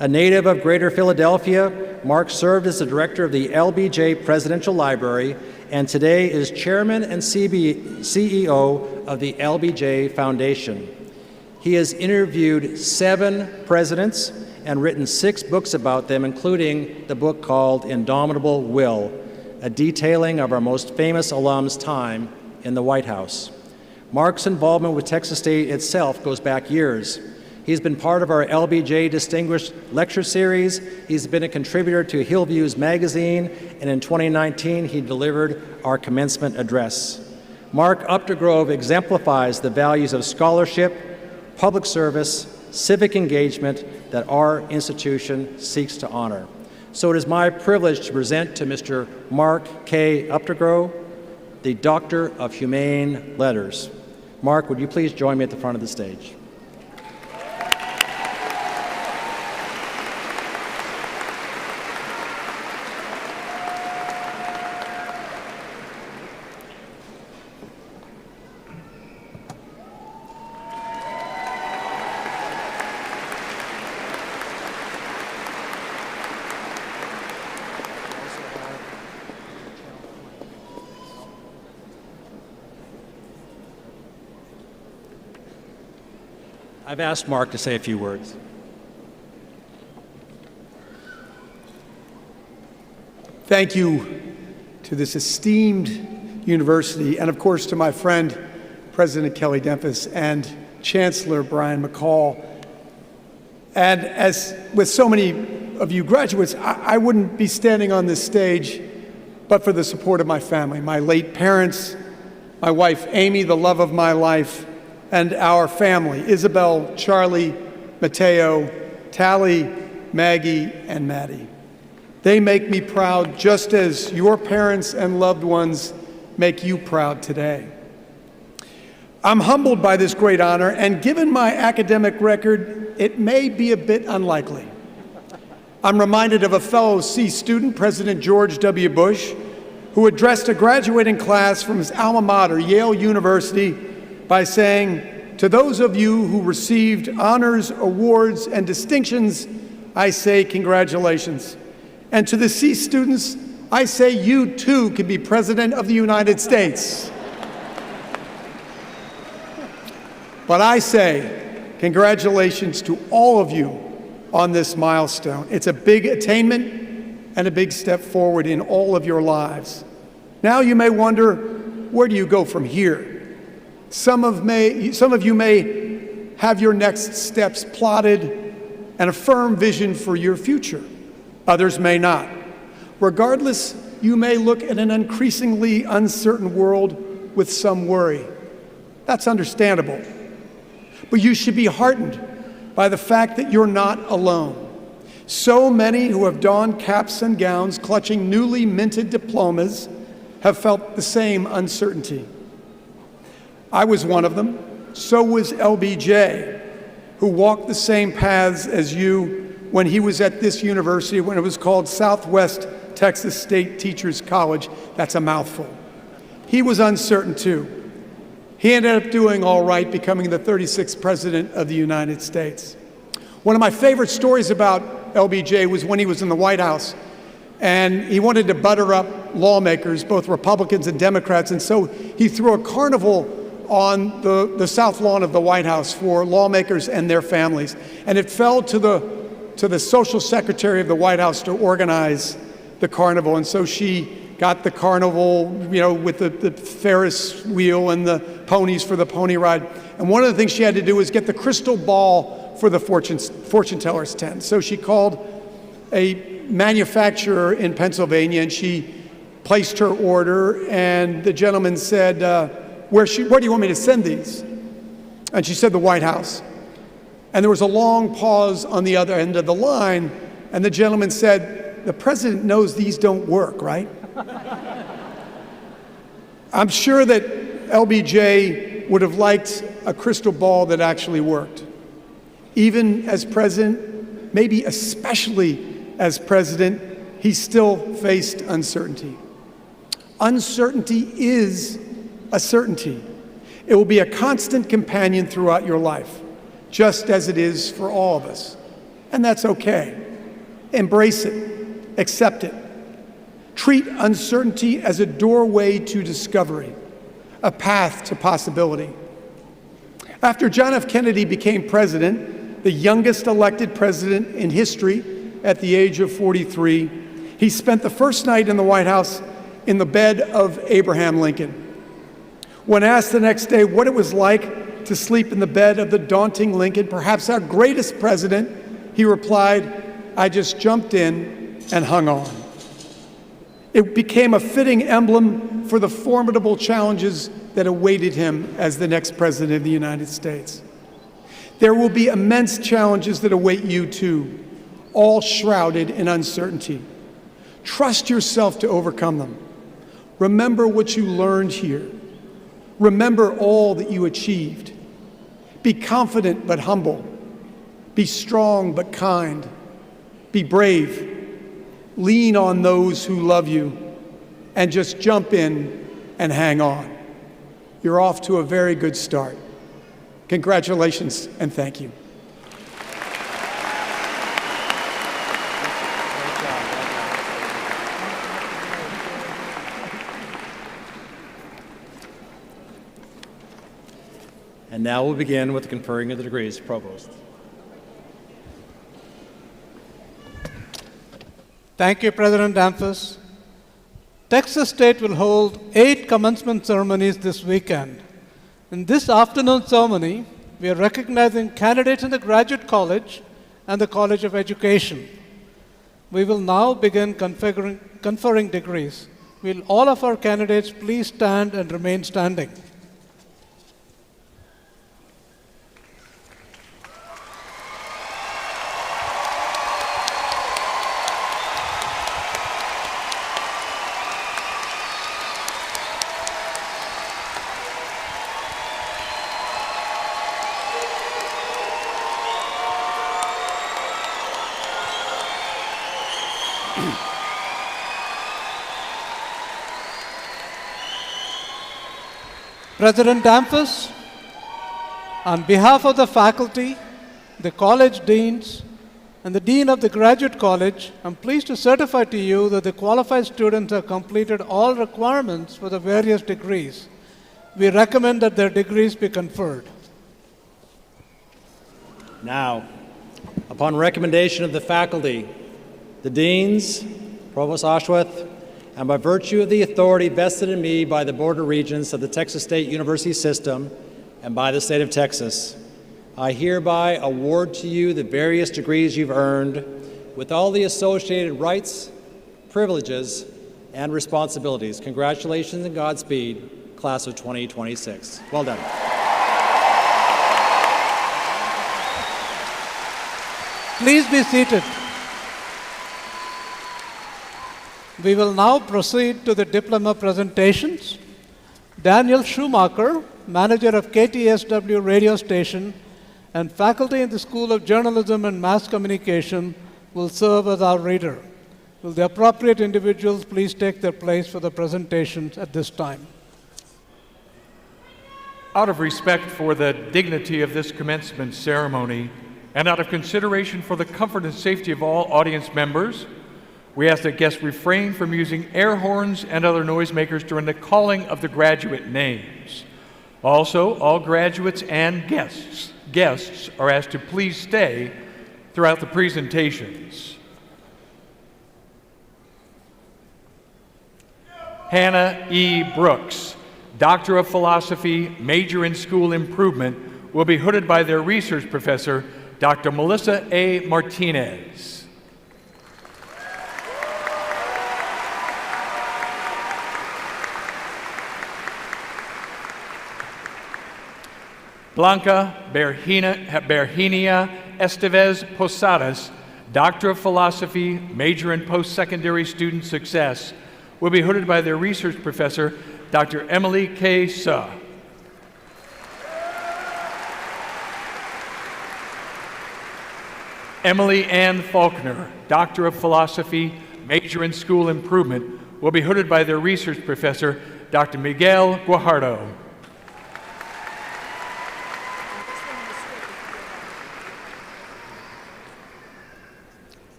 A native of Greater Philadelphia, Mark served as the director of the LBJ Presidential Library and today is chairman and CEO of the LBJ Foundation. He has interviewed 7 presidents and written 6 books about them, including the book called Indomitable Will, a detailing of our most famous alum's time in the White House. Mark's involvement with Texas State itself goes back years. He's been part of our LBJ Distinguished Lecture Series. He's been a contributor to Hillviews magazine, and in 2019, he delivered our commencement address. Mark Updegrove exemplifies the values of scholarship, public service, civic engagement that our institution seeks to honor. So it is my privilege to present to Mr. Mark K. Updegrove, the Doctor of Humane Letters. Mark, would you please join me at the front of the stage? I've asked Mark to say a few words. Thank you to this esteemed university, and of course to my friend, President Kelly Dempus, and Chancellor Brian McCall. And as with so many of you graduates, I wouldn't be standing on this stage but for the support of my family, my late parents, my wife Amy, the love of my life, and our family, Isabel, Charlie, Mateo, Tally, Maggie, and Maddie. They make me proud just as your parents and loved ones make you proud today. I'm humbled by this great honor, and given my academic record, it may be a bit unlikely. I'm reminded of a fellow C student, President George W. Bush, who addressed a graduating class from his alma mater, Yale University, by saying, "To those of you who received honors, awards, and distinctions, I say congratulations. And to the C students, I say you too can be President of the United States." But I say congratulations to all of you on this milestone. It's a big attainment and a big step forward in all of your lives. Now you may wonder, where do you go from here? Some of you may have your next steps plotted and a firm vision for your future. Others may not. Regardless, you may look at an increasingly uncertain world with some worry. That's understandable. But you should be heartened by the fact that you're not alone. So many who have donned caps and gowns, clutching newly minted diplomas, have felt the same uncertainty. I was one of them. So was LBJ, who walked the same paths as you when he was at this university when it was called Southwest Texas State Teachers College. That's a mouthful. He was uncertain too. He ended up doing all right, becoming the 36th President of the United States. One of my favorite stories about LBJ was when he was in the White House, and he wanted to butter up lawmakers, both Republicans and Democrats, and so he threw a carnival on the south lawn of the White House for lawmakers and their families. And it fell to the social secretary of the White House to organize the carnival, and so she got the carnival, with the Ferris wheel and the ponies for the pony ride. And one of the things she had to do was get the crystal ball for the fortune teller's tent. So she called a manufacturer in Pennsylvania, and she placed her order, and the gentleman said, where do you want me to send these? And she said, the White House. And there was a long pause on the other end of the line, and the gentleman said, the president knows these don't work, right? I'm sure that LBJ would have liked a crystal ball that actually worked. Even as president, maybe especially as president, he still faced uncertainty. Uncertainty is a certainty. It will be a constant companion throughout your life, just as it is for all of us. And that's okay. Embrace it. Accept it. Treat uncertainty as a doorway to discovery, a path to possibility. After John F. Kennedy became president, the youngest elected president in history at the age of 43, he spent the first night in the White House in the bed of Abraham Lincoln. When asked the next day what it was like to sleep in the bed of the daunting Lincoln, perhaps our greatest president, he replied, "I just jumped in and hung on." It became a fitting emblem for the formidable challenges that awaited him as the next president of the United States. There will be immense challenges that await you too, all shrouded in uncertainty. Trust yourself to overcome them. Remember what you learned here. Remember all that you achieved. Be confident but humble. Be strong but kind. Be brave. Lean on those who love you, and just jump in and hang on. You're off to a very good start. Congratulations and thank you. And now we'll begin with the conferring of the degrees. Provost. Thank you, President Danfus. Texas State will hold 8 commencement ceremonies this weekend. In this afternoon ceremony, we are recognizing candidates in the Graduate College and the College of Education. We will now begin conferring degrees. Will all of our candidates please stand and remain standing? President Damphus, on behalf of the faculty, the college deans, and the Dean of the Graduate College, I'm pleased to certify to you that the qualified students have completed all requirements for the various degrees. We recommend that their degrees be conferred. Now, upon recommendation of the faculty, the deans, Provost Ashworth, and by virtue of the authority vested in me by the Board of Regents of the Texas State University System and by the state of Texas, I hereby award to you the various degrees you've earned with all the associated rights, privileges, and responsibilities. Congratulations and Godspeed, class of 2026. Well done. Please be seated. We will now proceed to the diploma presentations. Daniel Schumacher, manager of KTSW radio station and faculty in the School of Journalism and Mass Communication, will serve as our reader. Will the appropriate individuals please take their place for the presentations at this time? Out of respect for the dignity of this commencement ceremony and out of consideration for the comfort and safety of all audience members, we ask that guests refrain from using air horns and other noisemakers during the calling of the graduate names. Also, all graduates and guests are asked to please stay throughout the presentations. Hannah E. Brooks, Doctor of Philosophy, major in School Improvement, will be hooded by their research professor, Dr. Melissa A. Martinez. Blanca Berhinia Estevez Posadas, Doctor of Philosophy, major in Post-Secondary Student Success, will be hooded by their research professor, Dr. Emily K. Suh. Emily Ann Faulkner, Doctor of Philosophy, major in School Improvement, will be hooded by their research professor, Dr. Miguel Guajardo.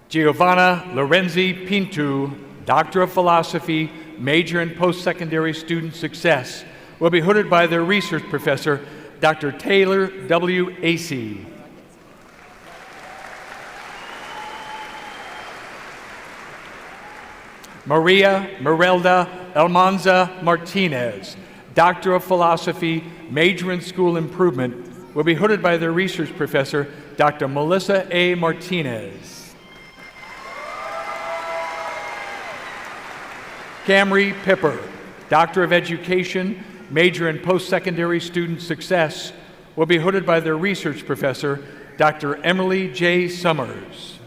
Giovanna Lorenzi Pintu, Doctor of Philosophy, major in Post-Secondary Student Success, will be hooded by their research professor, Dr. Taylor W. Acey. Maria Merelda Almanza Martinez, Doctor of Philosophy, major in School Improvement, will be hooded by their research professor, Dr. Melissa A. Martinez. Camry Pipper, Doctor of Education, major in Post-Secondary Student Success, will be hooded by their research professor, Dr. Emily J. Summers.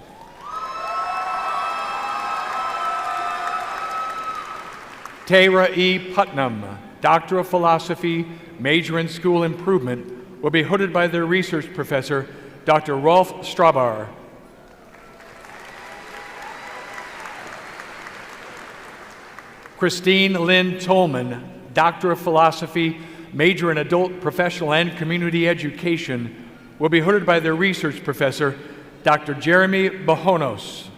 Tara E. Putnam, Doctor of Philosophy, major in School Improvement, will be hooded by their research professor, Dr. Rolf Strabar. Christine Lynn Tolman, Doctor of Philosophy, major in Adult, Professional, and Community Education, will be hooded by their research professor, Dr. Jeremy Bajonos.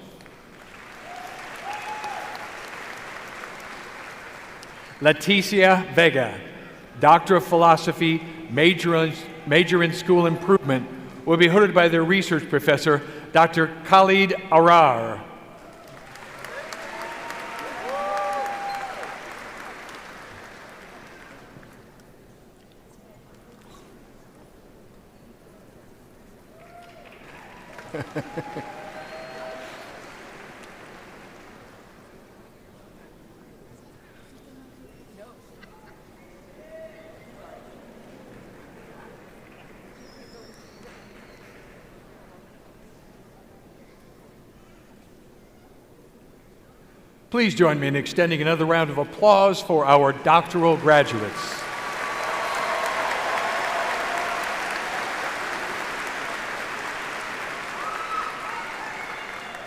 Leticia Vega, Doctor of Philosophy, major in School Improvement, will be hooded by their research professor, Dr. Khalid Arar. Please join me in extending another round of applause for our doctoral graduates.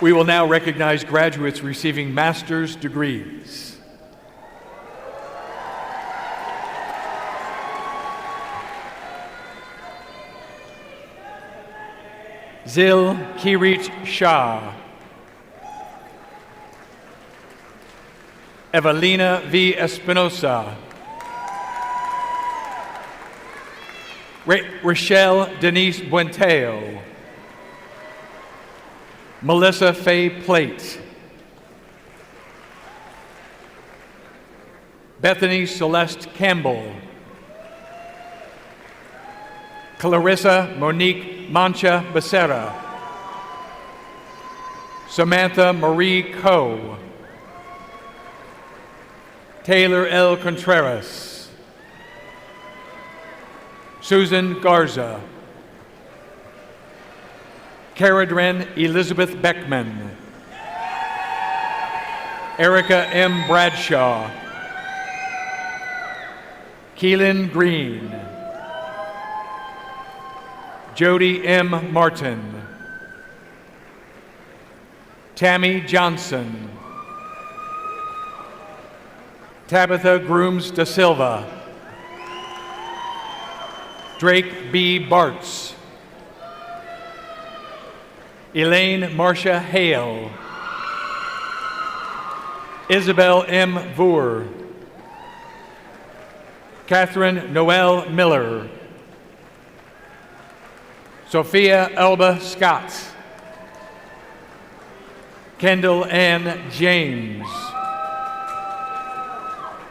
We will now recognize graduates receiving master's degrees. Zil Kirich Shah. Evelina V. Espinosa. Rochelle Denise Buenteo. Melissa Faye Plate. Bethany Celeste Campbell. Clarissa Monique Mancha Becerra. Samantha Marie Coe. Taylor L. Contreras. Susan Garza. Caradren Elizabeth Beckman. Erica M. Bradshaw. Keelan Green. Jody M. Martin. Tammy Johnson. Tabitha Grooms da Silva. Drake B. Bartz. Elaine Marcia Hale. Isabel M. Voer. Catherine Noel Miller. Sophia Elba Scott. Kendall Ann James.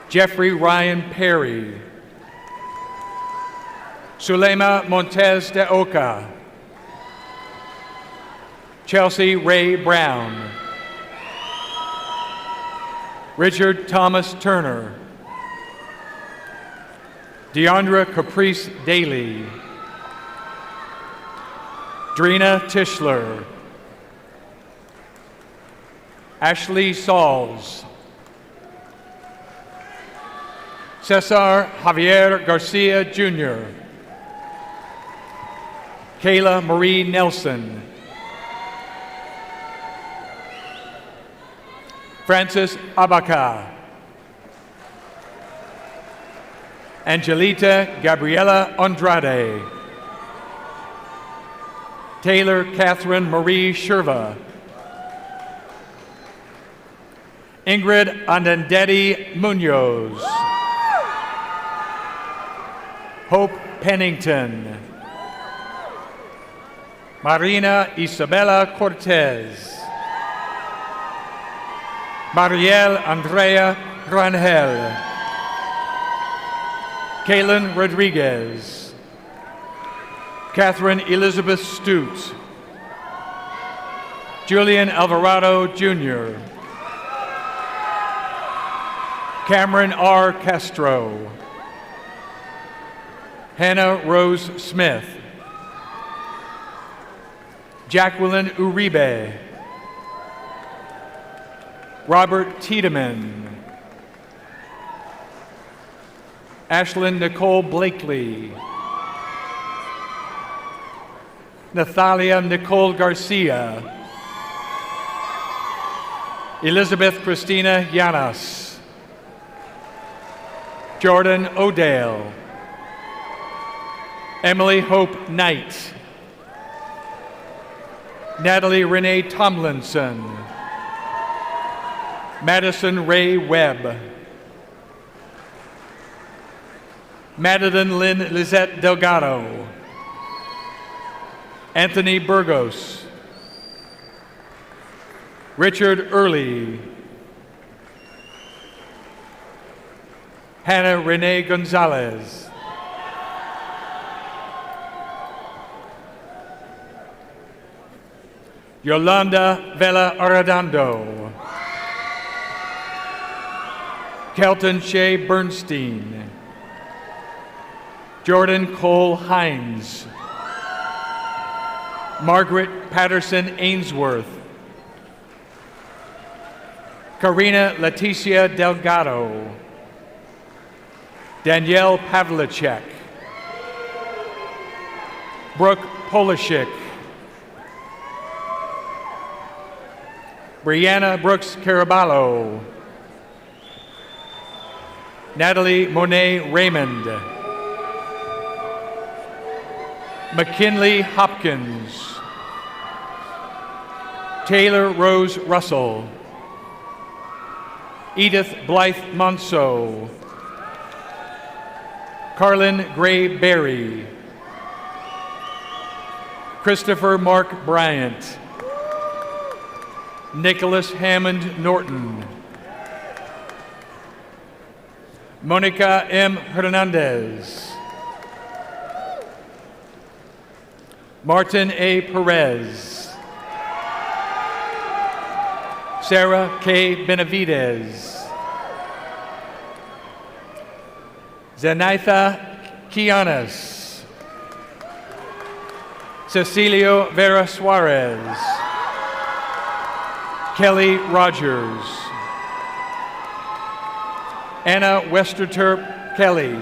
Jeffrey Ryan Perry. Sulema Montez de Oca. Chelsea Ray Brown. Richard Thomas Turner. Deandra Caprice Daly. Drina Tischler. Ashley Sauls. Cesar Javier Garcia Jr. Kayla Marie Nelson. Francis Abaca. Angelita Gabriela Andrade. Taylor Catherine Marie Sherva. Ingrid Anandetti Munoz. Hope Pennington. Marina Isabella Cortez. Marielle Andrea Rangel. Kaylin Rodriguez. Catherine Elizabeth Stute. Julian Alvarado Jr. Cameron R. Castro. Hannah Rose Smith. Jacqueline Uribe. Robert Tiedemann. Ashlyn Nicole Blakely. Nathalia Nicole Garcia. Elizabeth Christina Llanas. Jordan O'Dale. Emily Hope Knight. Natalie Renee Tomlinson. Madison Ray Webb. Madeline Lynn Lizette Delgado. Anthony Burgos. Richard Early. Hannah Renee Gonzalez. Yolanda Vela Arredondo. Kelton Shea Bernstein. Jordan Cole Hines. Margaret Patterson Ainsworth. Karina Leticia Delgado. Danielle Pavlicek. Brooke Polishik. Brianna Brooks Caraballo. Natalie Monet Raymond. McKinley Hopkins. Taylor Rose Russell, Edith Blythe Monceau, Carlin Gray Berry, Christopher Mark Bryant, Nicholas Hammond Norton, Monica M. Hernandez, Martin A. Perez, Sarah K. Benavidez, Zenaitha Kianas, Cecilio Vera Suarez, Kelly Rogers, Anna Westerterp Kelly,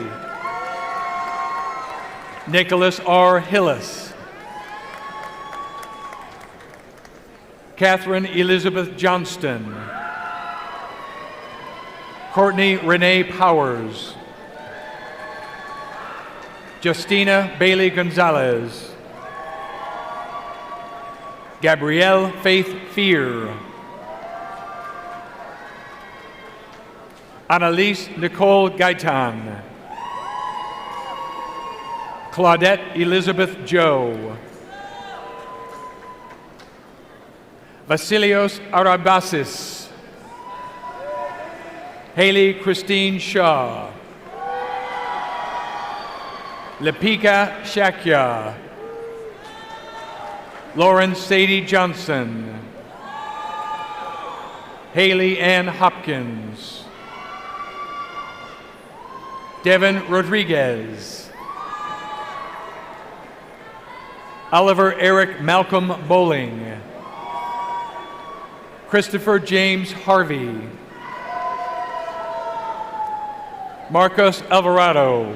Nicholas R. Hillis, Catherine Elizabeth Johnston, Courtney Renee Powers, Justina Bailey Gonzalez, Gabrielle Faith Fear, Annalise Nicole Gaitan, Claudette Elizabeth Joe, Vasilios Arabasis, Haley Christine Shaw, Lepika Shakya, Lauren Sadie Johnson, Haley Ann Hopkins, Devin Rodriguez, Oliver Eric Malcolm Bowling, Christopher James Harvey, Marcos Alvarado,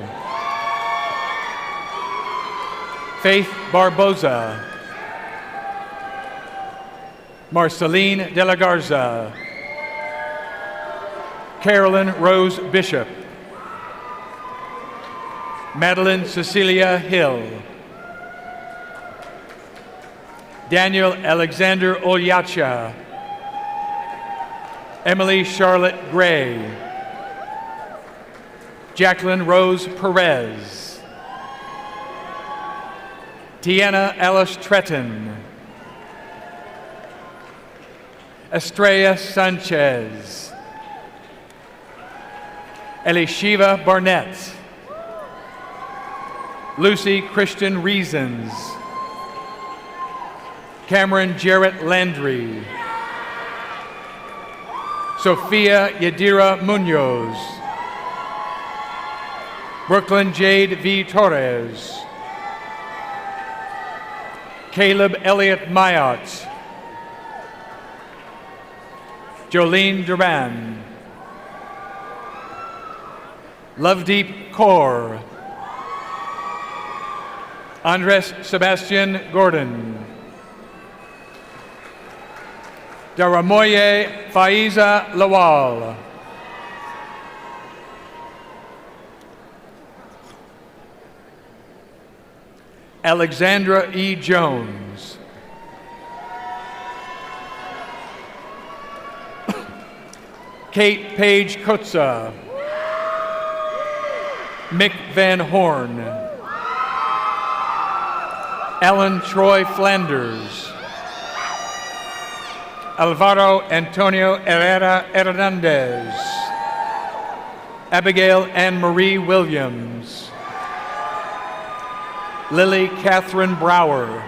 Faith Barboza, Marceline De La Garza, Carolyn Rose Bishop, Madeline Cecilia Hill, Daniel Alexander Olyacha, Emily Charlotte Gray, Jacqueline Rose Perez, Tiana Alice Tretton, Estrella Sanchez, Elishiva Barnett, Lucy Christian Reasons, Cameron Jarrett Landry, Sophia Yadira Munoz, Brooklyn Jade V. Torres, Caleb Elliott Mayott, Jolene Duran, Lovedeep Kaur, Andres Sebastian Gordon, Daramoye Faiza Lawal, Alexandra E. Jones, Kate Page Kutza, Mick Van Horn, Ellen Troy Flanders, Alvaro Antonio Herrera Hernandez, Abigail Ann Marie Williams, Lily Catherine Brower,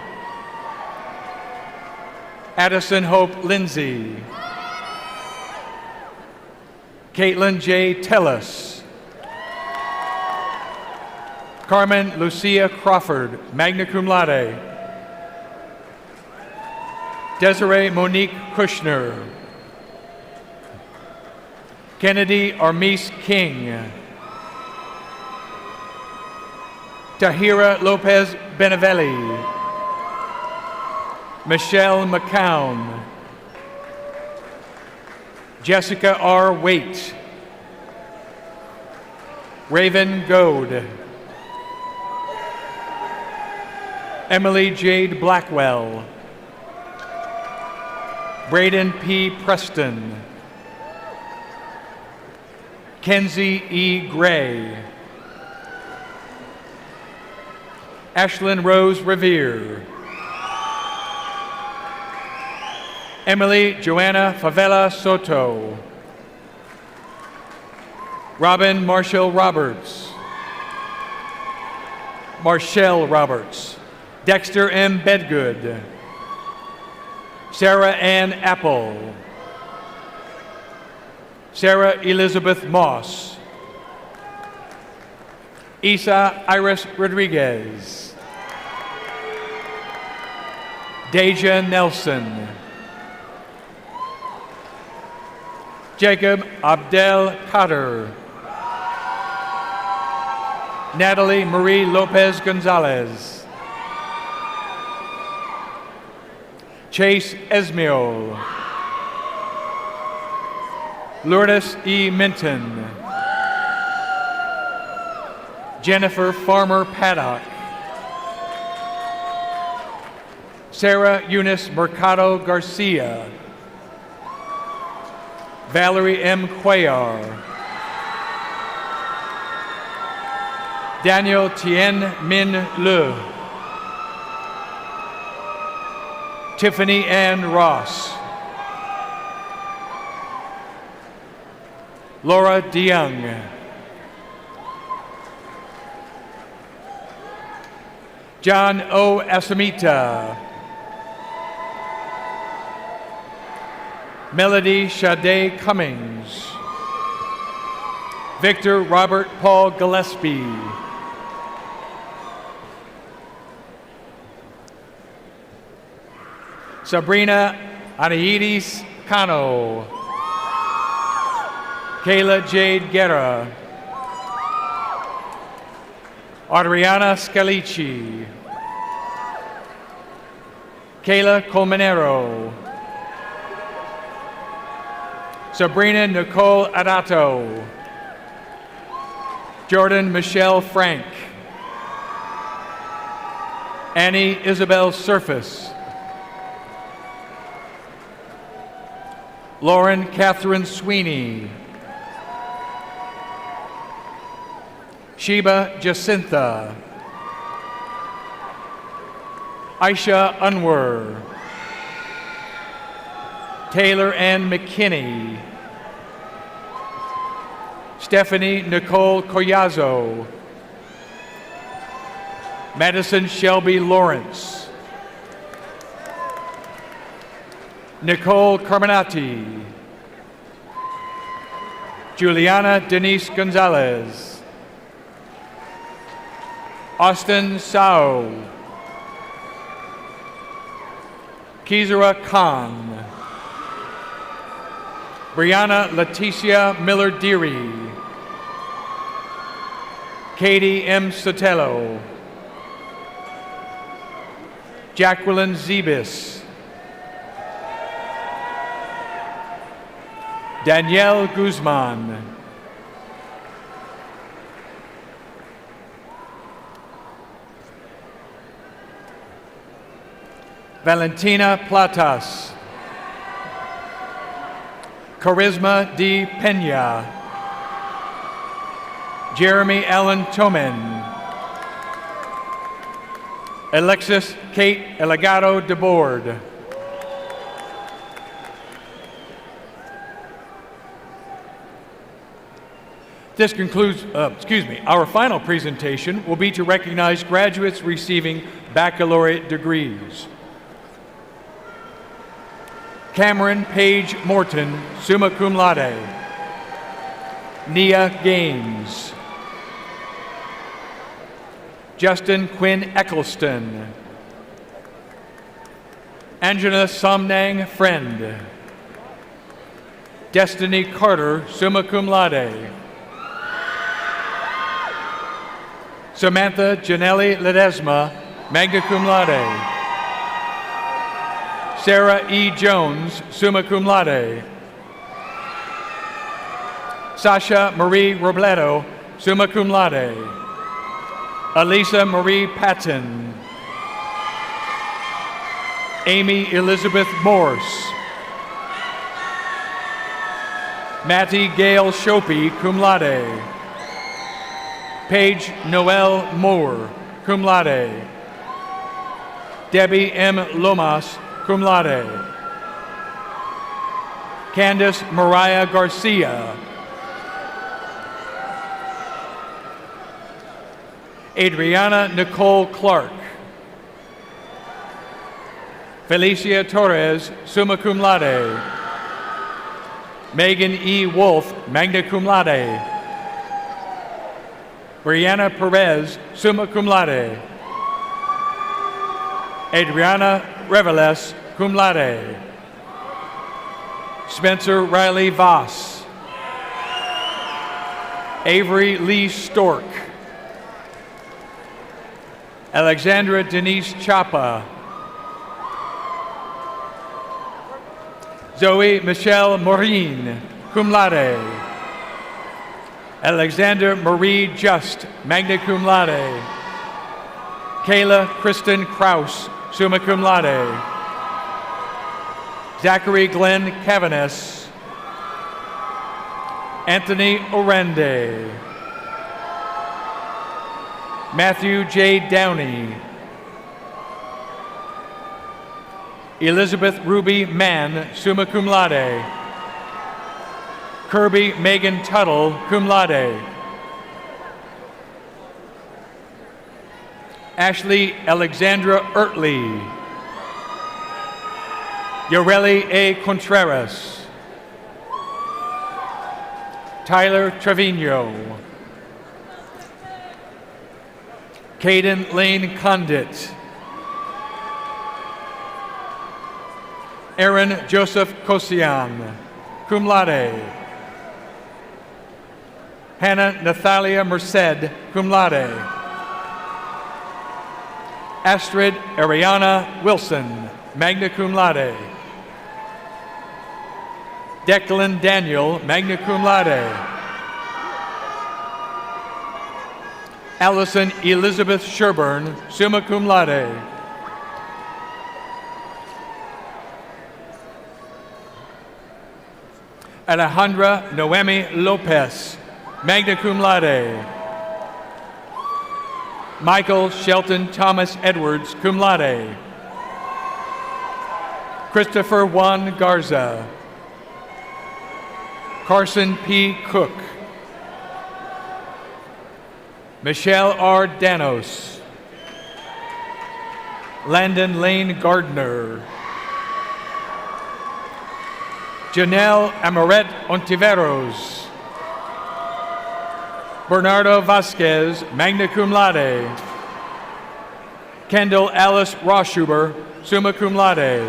Addison Hope Lindsay, Caitlin J. Tellis, Carmen Lucia Crawford, magna cum laude, Desiree Monique Kushner, Kennedy Armis King, Tahira Lopez Benavelli, Michelle McCown, Jessica R. Waite, Raven Goad, Emily Jade Blackwell, Braden P. Preston. Kenzie E. Gray. Ashlyn Rose Revere. Emily Joanna Favela Soto. Robin Marshall Roberts. Marshall Roberts. Dexter M. Bedgood. Sarah Ann Apple. Sarah Elizabeth Moss. Isa Iris Rodriguez. Deja Nelson. Jacob Abdel Kader. Natalie Marie Lopez Gonzalez. Chase Esmiol. Lourdes E. Minton. Jennifer Farmer Paddock. Sarah Eunice Mercado Garcia. Valerie M. Cuellar. Daniel Tien Min Le. Tiffany Ann Ross. Laura DeYoung. John O. Asamita. Melody Sade Cummings. Victor Robert Paul Gillespie. Sabrina Anaidis Cano. Kayla Jade Guerra. Adriana Scalici. Kayla Colmenero. Sabrina Nicole Adato. Jordan Michelle Frank. Annie Isabel Surface. Lauren Catherine Sweeney. Sheba Jacintha. Aisha Unwer. Taylor Ann McKinney. Stephanie Nicole Collazo. Madison Shelby Lawrence. Nicole Carminati. Juliana Denise Gonzalez. Austin Sao. Kizara Khan. Brianna Leticia Miller-Deary. Katie M. Sotelo. Jacqueline Zebis. Danielle Guzman. Valentina Platas. Charisma D. Pena. Jeremy Allen Tomen. Alexis Kate Elegado DeBoard. This concludes, our final presentation will be to recognize graduates receiving baccalaureate degrees. Cameron Page Morton, summa cum laude. Nia Gaines. Justin Quinn Eccleston. Angela Somnang Friend. Destiny Carter, summa cum laude. Samantha Janelli Ledesma, magna cum laude. Sarah E. Jones, summa cum laude. Sasha Marie Robledo, summa cum laude. Elisa Marie Patton. Amy Elizabeth Morse. Mattie Gail Shopey, cum laude. Paige Noel Moore, cum laude. Debbie M. Lomas, cum laude. Candace Mariah Garcia. Adriana Nicole Clark. Felicia Torres, summa cum laude. Megan E. Wolf, magna cum laude. Brianna Perez, summa cum laude. Adriana Reveles, cum laude. Spencer Riley Voss. Avery Lee Stork. Alexandra Denise Chapa. Zoe Michelle Maureen, cum laude. Alexander Marie Just, magna cum laude. Kayla Kristen Kraus, summa cum laude. Zachary Glenn Cavanis. Anthony Orende. Matthew J. Downey. Elizabeth Ruby Mann, summa cum laude. Kirby Megan Tuttle, cum laude. Ashley Alexandra Ertley. Yoreli A. Contreras. Tyler Trevino. Caden Lane Condit. Aaron Joseph Kosian, cum laude. Hannah Nathalia Merced, cum laude. Astrid Ariana Wilson, magna cum laude. Declan Daniel, magna cum laude. Allison Elizabeth Sherburne, summa cum laude. Alejandra Noemi Lopez, magna cum laude. Michael Shelton Thomas Edwards, cum laude. Christopher Juan Garza. Carson P. Cook. Michelle R. Danos. Landon Lane Gardner. Janelle Amoret Ontiveros. Bernardo Vasquez, magna cum laude. Kendall Alice Roshuber, summa cum laude.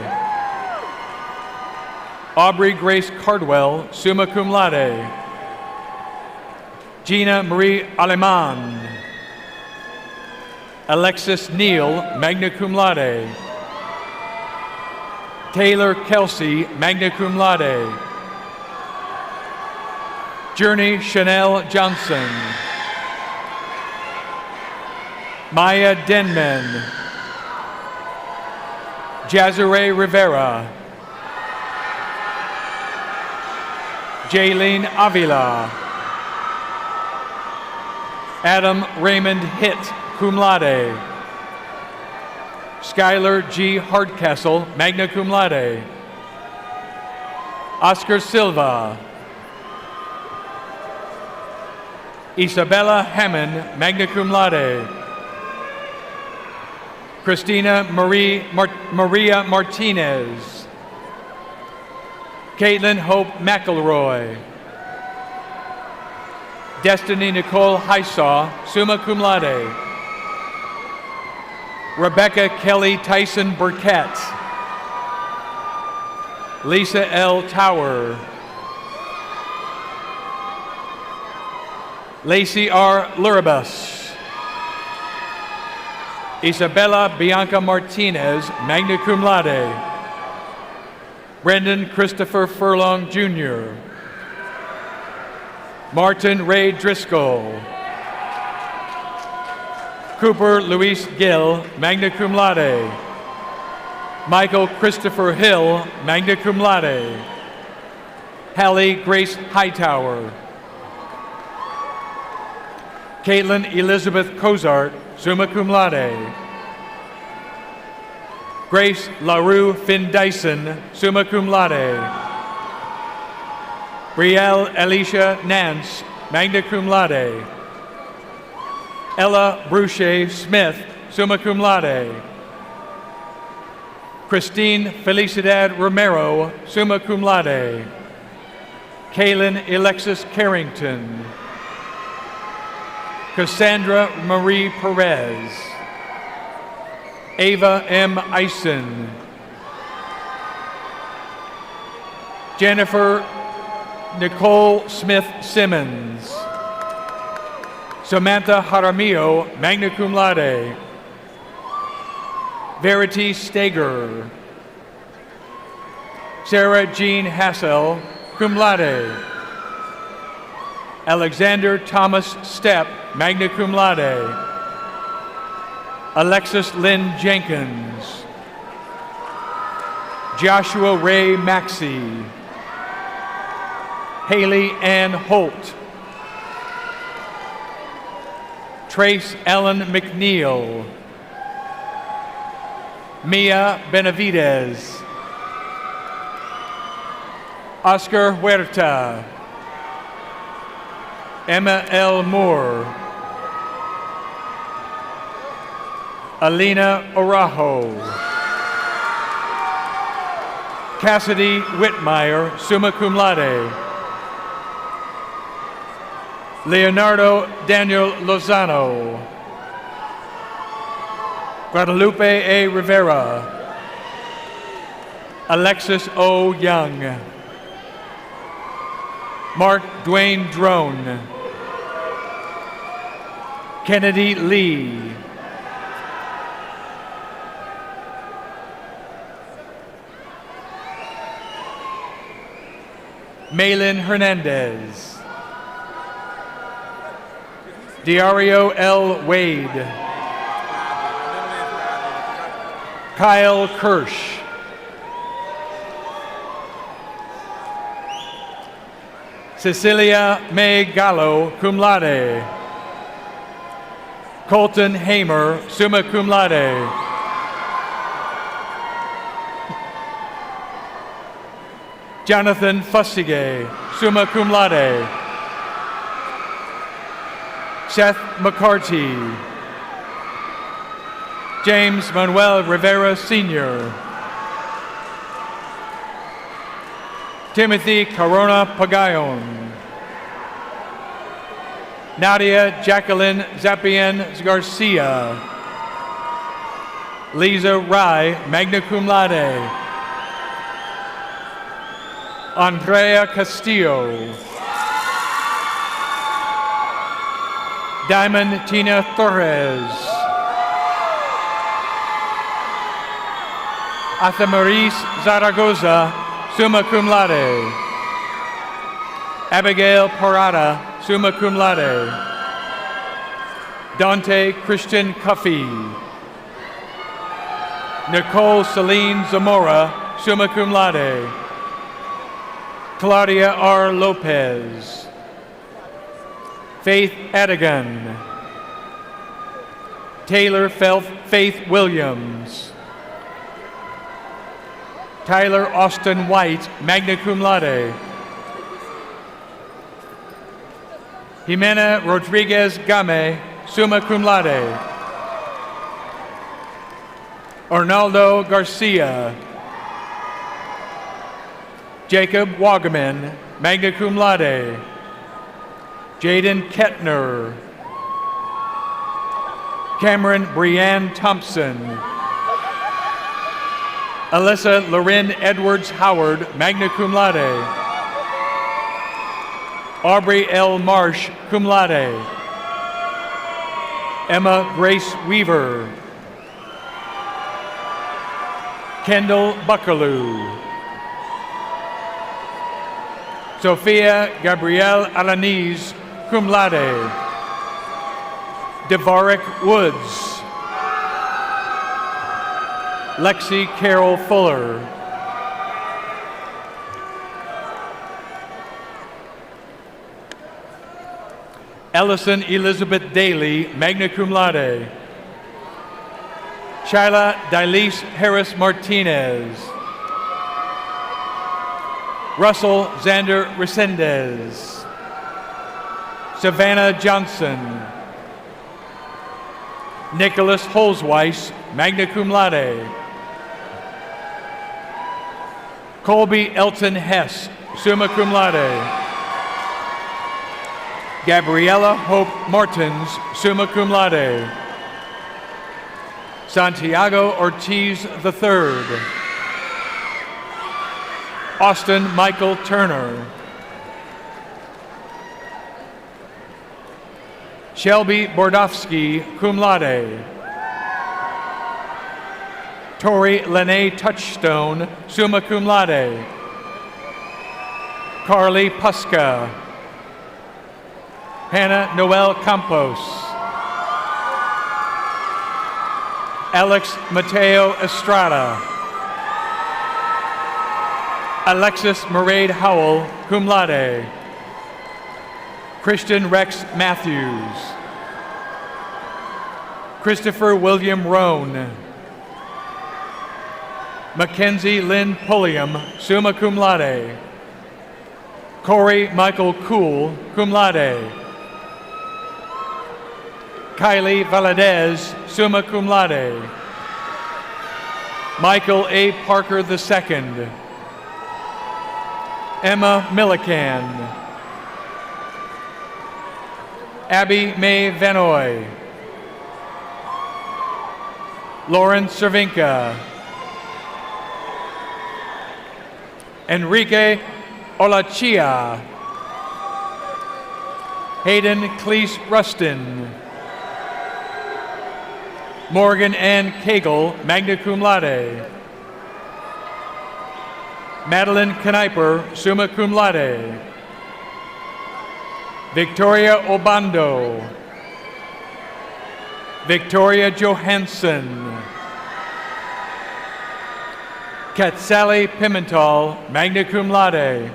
Aubrey Grace Cardwell, summa cum laude. Gina Marie Aleman. Alexis Neal, magna cum laude. Taylor Kelsey, magna cum laude. Journey Chanel Johnson. Maya Denman. Jazare Rivera. Jaylene Avila. Adam Raymond Hitt, cum laude. Skylar G. Hardcastle, magna cum laude. Oscar Silva. Isabella Hammond, magna cum laude. Christina Maria Martinez. Caitlin Hope McElroy. Destiny Nicole Hysaw, summa cum laude. Rebecca Kelly Tyson Burkett. Lisa L. Tower. Lacey R. Luribus. Isabella Bianca Martinez, magna cum laude. Brendan Christopher Furlong, Jr. Martin Ray Driscoll. Cooper Luis Gill, magna cum laude. Michael Christopher Hill, magna cum laude. Hallie Grace Hightower. Caitlin Elizabeth Cozart, summa cum laude. Grace LaRue Finn Dyson, summa cum laude. Brielle Alicia Nance, magna cum laude. Ella Bruche Smith, summa cum laude. Christine Felicidad Romero, summa cum laude. Kaylin Alexis Carrington. Cassandra Marie Perez. Ava M. Eisen. Jennifer Nicole Smith Simmons. Samantha Jaramillo, magna cum laude. Verity Steger. Sarah Jean Hassel, cum laude. Alexander Thomas Stepp, magna cum laude. Alexis Lynn Jenkins. Joshua Ray Maxey. Haley Ann Holt. Trace Ellen McNeil. Mia Benavidez. Oscar Huerta. Emma L. Moore. Alina Arajo. Cassidy Whitmire, summa cum laude. Leonardo Daniel Lozano. Guadalupe A. Rivera. Alexis O. Young. Mark Dwayne Drone. Kennedy Lee. Malin Hernandez. Diario L. Wade. Kyle Kirsch. Cecilia May Gallo, cum laude. Colton Hamer, summa cum laude. Jonathan Fustige, summa cum laude. Seth McCarty. James Manuel Rivera Sr. Timothy Corona Pagayon. Nadia Jacqueline Zapien Garcia. Lisa Rai, magna cum laude. Andrea Castillo. Diamond Tina Torres. Athamaris Zaragoza, summa cum laude. Abigail Parada, summa cum laude. Dante Christian Cuffey. Nicole Celine Zamora, summa cum laude. Claudia R. Lopez. Faith Adigan. Taylor Faith Williams. Tyler Austin White, magna cum laude. Jimena Rodriguez Game, summa cum laude. Arnaldo Garcia. Jacob Wagaman, magna cum laude. Jaden Kettner. Cameron Brianne Thompson. Alyssa Loren Edwards Howard, magna cum laude. Aubrey L. Marsh, cum laude. Emma Grace Weaver. Kendall Buckaloo. Sophia Gabrielle Alanis, cum laude. Devarick Woods. Lexi Carol Fuller. Ellison Elizabeth Daly, magna cum laude. Shyla Dilise Harris Martinez. Russell Xander Resendez. Savannah Johnson. Nicholas Holzweiss, magna cum laude. Colby Elton Hess, summa cum laude. Gabriella Hope Martins, summa cum laude. Santiago Ortiz III. Austin Michael Turner. Shelby Bordofsky, cum laude. Tori Lene Touchstone, summa cum laude. Carly Puska. Hannah Noel Campos. Alex Mateo Estrada. Alexis Mairead Howell, cum laude. Christian Rex Matthews. Christopher William Roan. Mackenzie Lynn Pulliam, summa cum laude. Corey Michael Cool, cum laude. Kylie Valadez, summa cum laude. Michael A. Parker II. Emma Millican. Abby Mae Vanoy. Lauren Cervinka. Enrique Olachia. Hayden Cleese Rustin. Morgan Ann Cagle, magna cum laude. Madeline Kniper, summa cum laude. Victoria Obando. Victoria Johansson. Katsali Pimental, magna cum laude.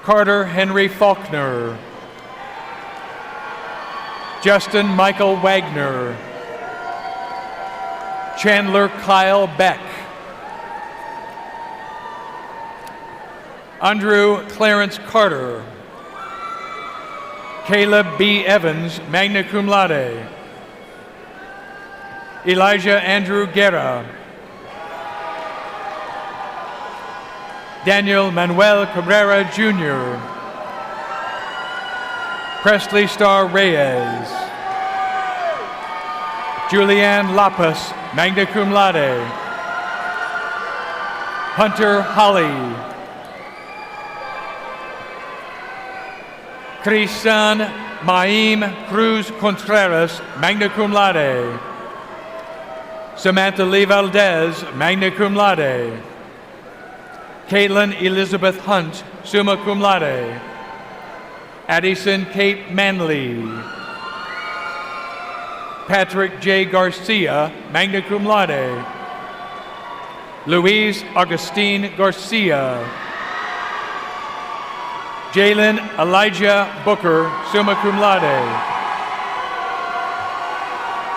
Carter Henry Faulkner. Justin Michael Wagner. Chandler Kyle Beck. Andrew Clarence Carter. Caleb B. Evans, magna cum laude. Elijah Andrew Guerra. Daniel Manuel Cabrera Jr. Presley Star Reyes. Julianne Lapis, magna cum laude. Hunter Holly. Cristian Maim Cruz Contreras, magna cum laude. Samantha Lee Valdez, magna cum laude. Caitlin Elizabeth Hunt, summa cum laude. Addison Kate Manley. Patrick J. Garcia, magna cum laude. Louise Augustine Garcia. Jalen Elijah Booker, summa cum laude.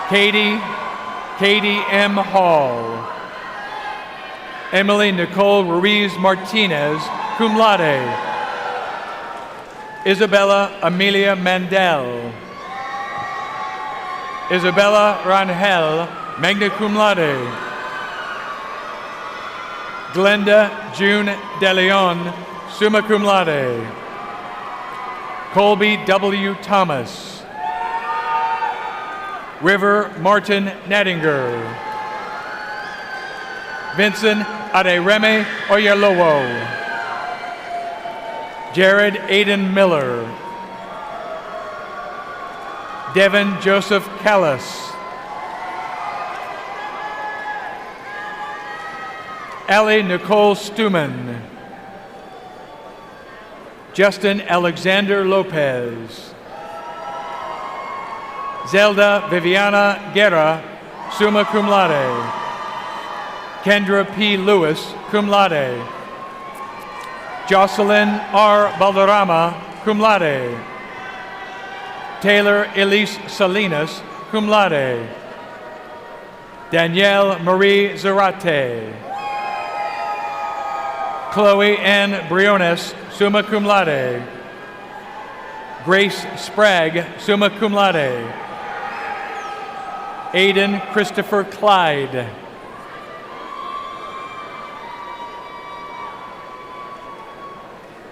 Katie M. Hall. Emily Nicole Ruiz Martinez, cum laude. Isabella Amelia Mandel. Isabella Rangel, magna cum laude. Glenda June De Leon, summa cum laude. Colby W. Thomas. River Martin Nattinger. Vincent Adereme Oyalowo. Jared Aiden Miller. Devin Joseph Callis. Allie Nicole Stuman. Justin Alexander Lopez. Zelda Viviana Guerra, summa cum laude. Kendra P. Lewis, cum laude. Jocelyn R. Balderrama, cum laude. Taylor Elise Salinas, cum laude. Danielle Marie Zarate. Chloe Ann Briones, summa cum laude. Grace Sprague, summa cum laude. Aiden Christopher Clyde.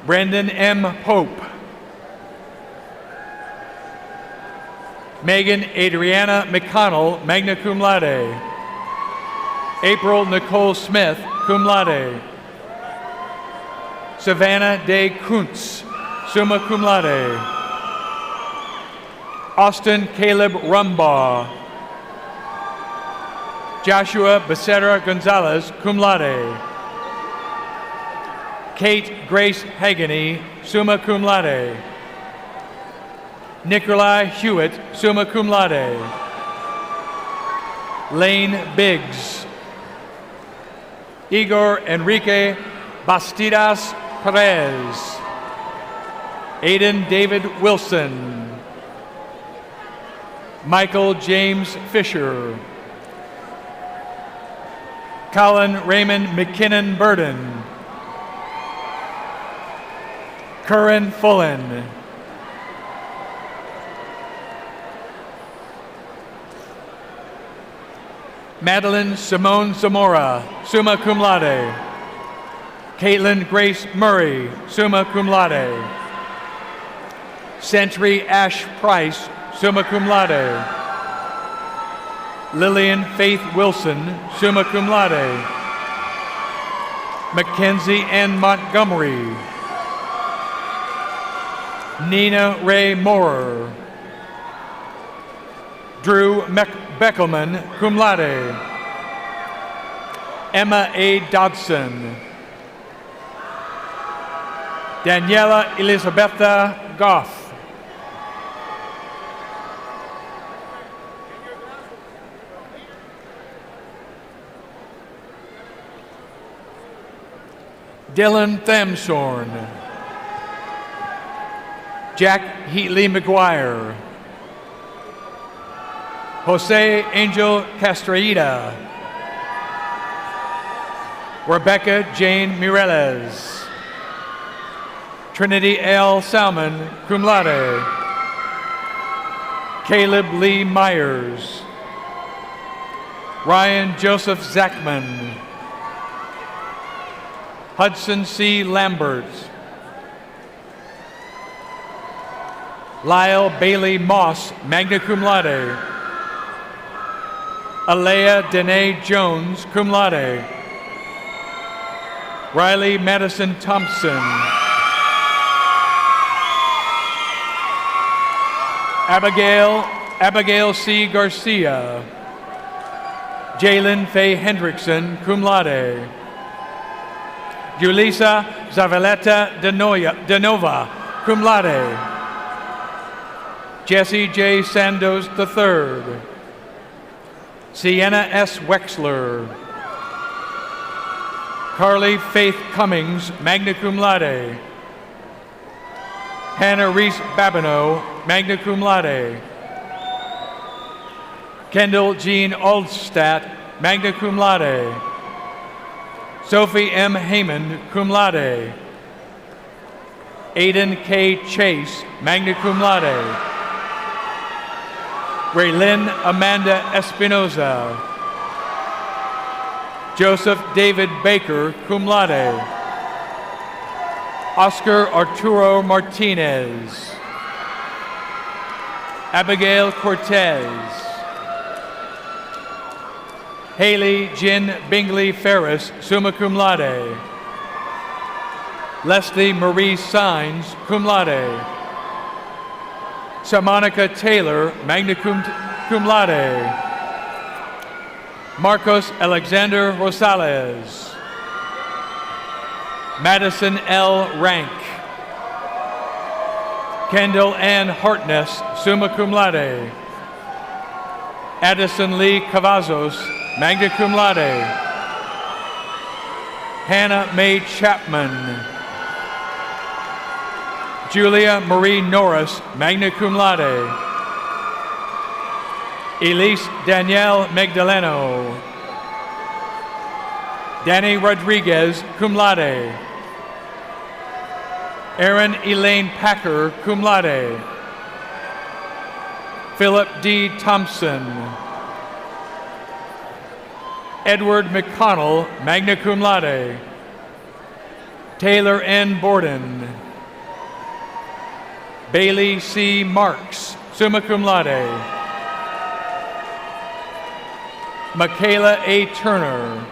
Brendan M. Pope. Megan Adriana McConnell, magna cum laude. April Nicole Smith, cum laude. Savannah Day Kuntz, summa cum laude. Austin Caleb Rumbaugh. Joshua Becerra Gonzalez, cum laude. Kate Grace Hagany, summa cum laude. Nikolai Hewitt, summa cum laude. Lane Biggs. Igor Enrique Bastidas Perez. Aiden David Wilson. Michael James Fisher. Colin Raymond McKinnon Burden. Curran Fullen. Madeline Simone Zamora, summa cum laude. Caitlin Grace Murray, summa cum laude. Sentry Ash Price, summa cum laude. Lillian Faith Wilson, summa cum laude. Mackenzie Ann Montgomery. Nina Ray Moorer. Drew Beckelman, cum laude. Emma A. Dodson. Daniela Elisabetha Goff. Dylan Thamsorn. Jack Heatley McGuire. Jose Angel Castrilleda. Rebecca Jane Mireles. Trinity L. Salmon, cum laude. Caleb Lee Myers. Ryan Joseph Zachman. Hudson C. Lambert. Lyle Bailey Moss, magna cum laude. Alea Danae Jones, cum laude. Riley Madison Thompson. Abigail C. Garcia. Jalen Faye Hendrickson, cum laude. Julissa Zavaleta De Nova, cum laude. Jesse J. Sandos III. Sienna S. Wexler. Carly Faith Cummings, magna cum laude. Hannah Reese Babineau, magna cum laude. Kendall Jean Aldstadt, magna cum laude. Sophie M. Heyman, cum laude. Aiden K. Chase, magna cum laude. Raylyn Amanda Espinoza. Joseph David Baker, cum laude. Oscar Arturo Martinez. Abigail Cortez. Haley Jin Bingley Ferris, summa cum laude. Leslie Marie Sines, cum laude. Sharmonica Taylor, magna cum laude. Marcos Alexander Rosales. Madison L. Rank. Kendall Ann Hartness, summa cum laude. Addison Lee Cavazos, magna cum laude. Hannah Mae Chapman. Julia Marie Norris, magna cum laude. Elise Danielle Magdaleno. Danny Rodriguez, cum laude. Erin Elaine Packer, cum laude. Philip D. Thompson. Edward McConnell, magna cum laude. Taylor N. Borden. Bailey C. Marks, summa cum laude. Michaela A. Turner.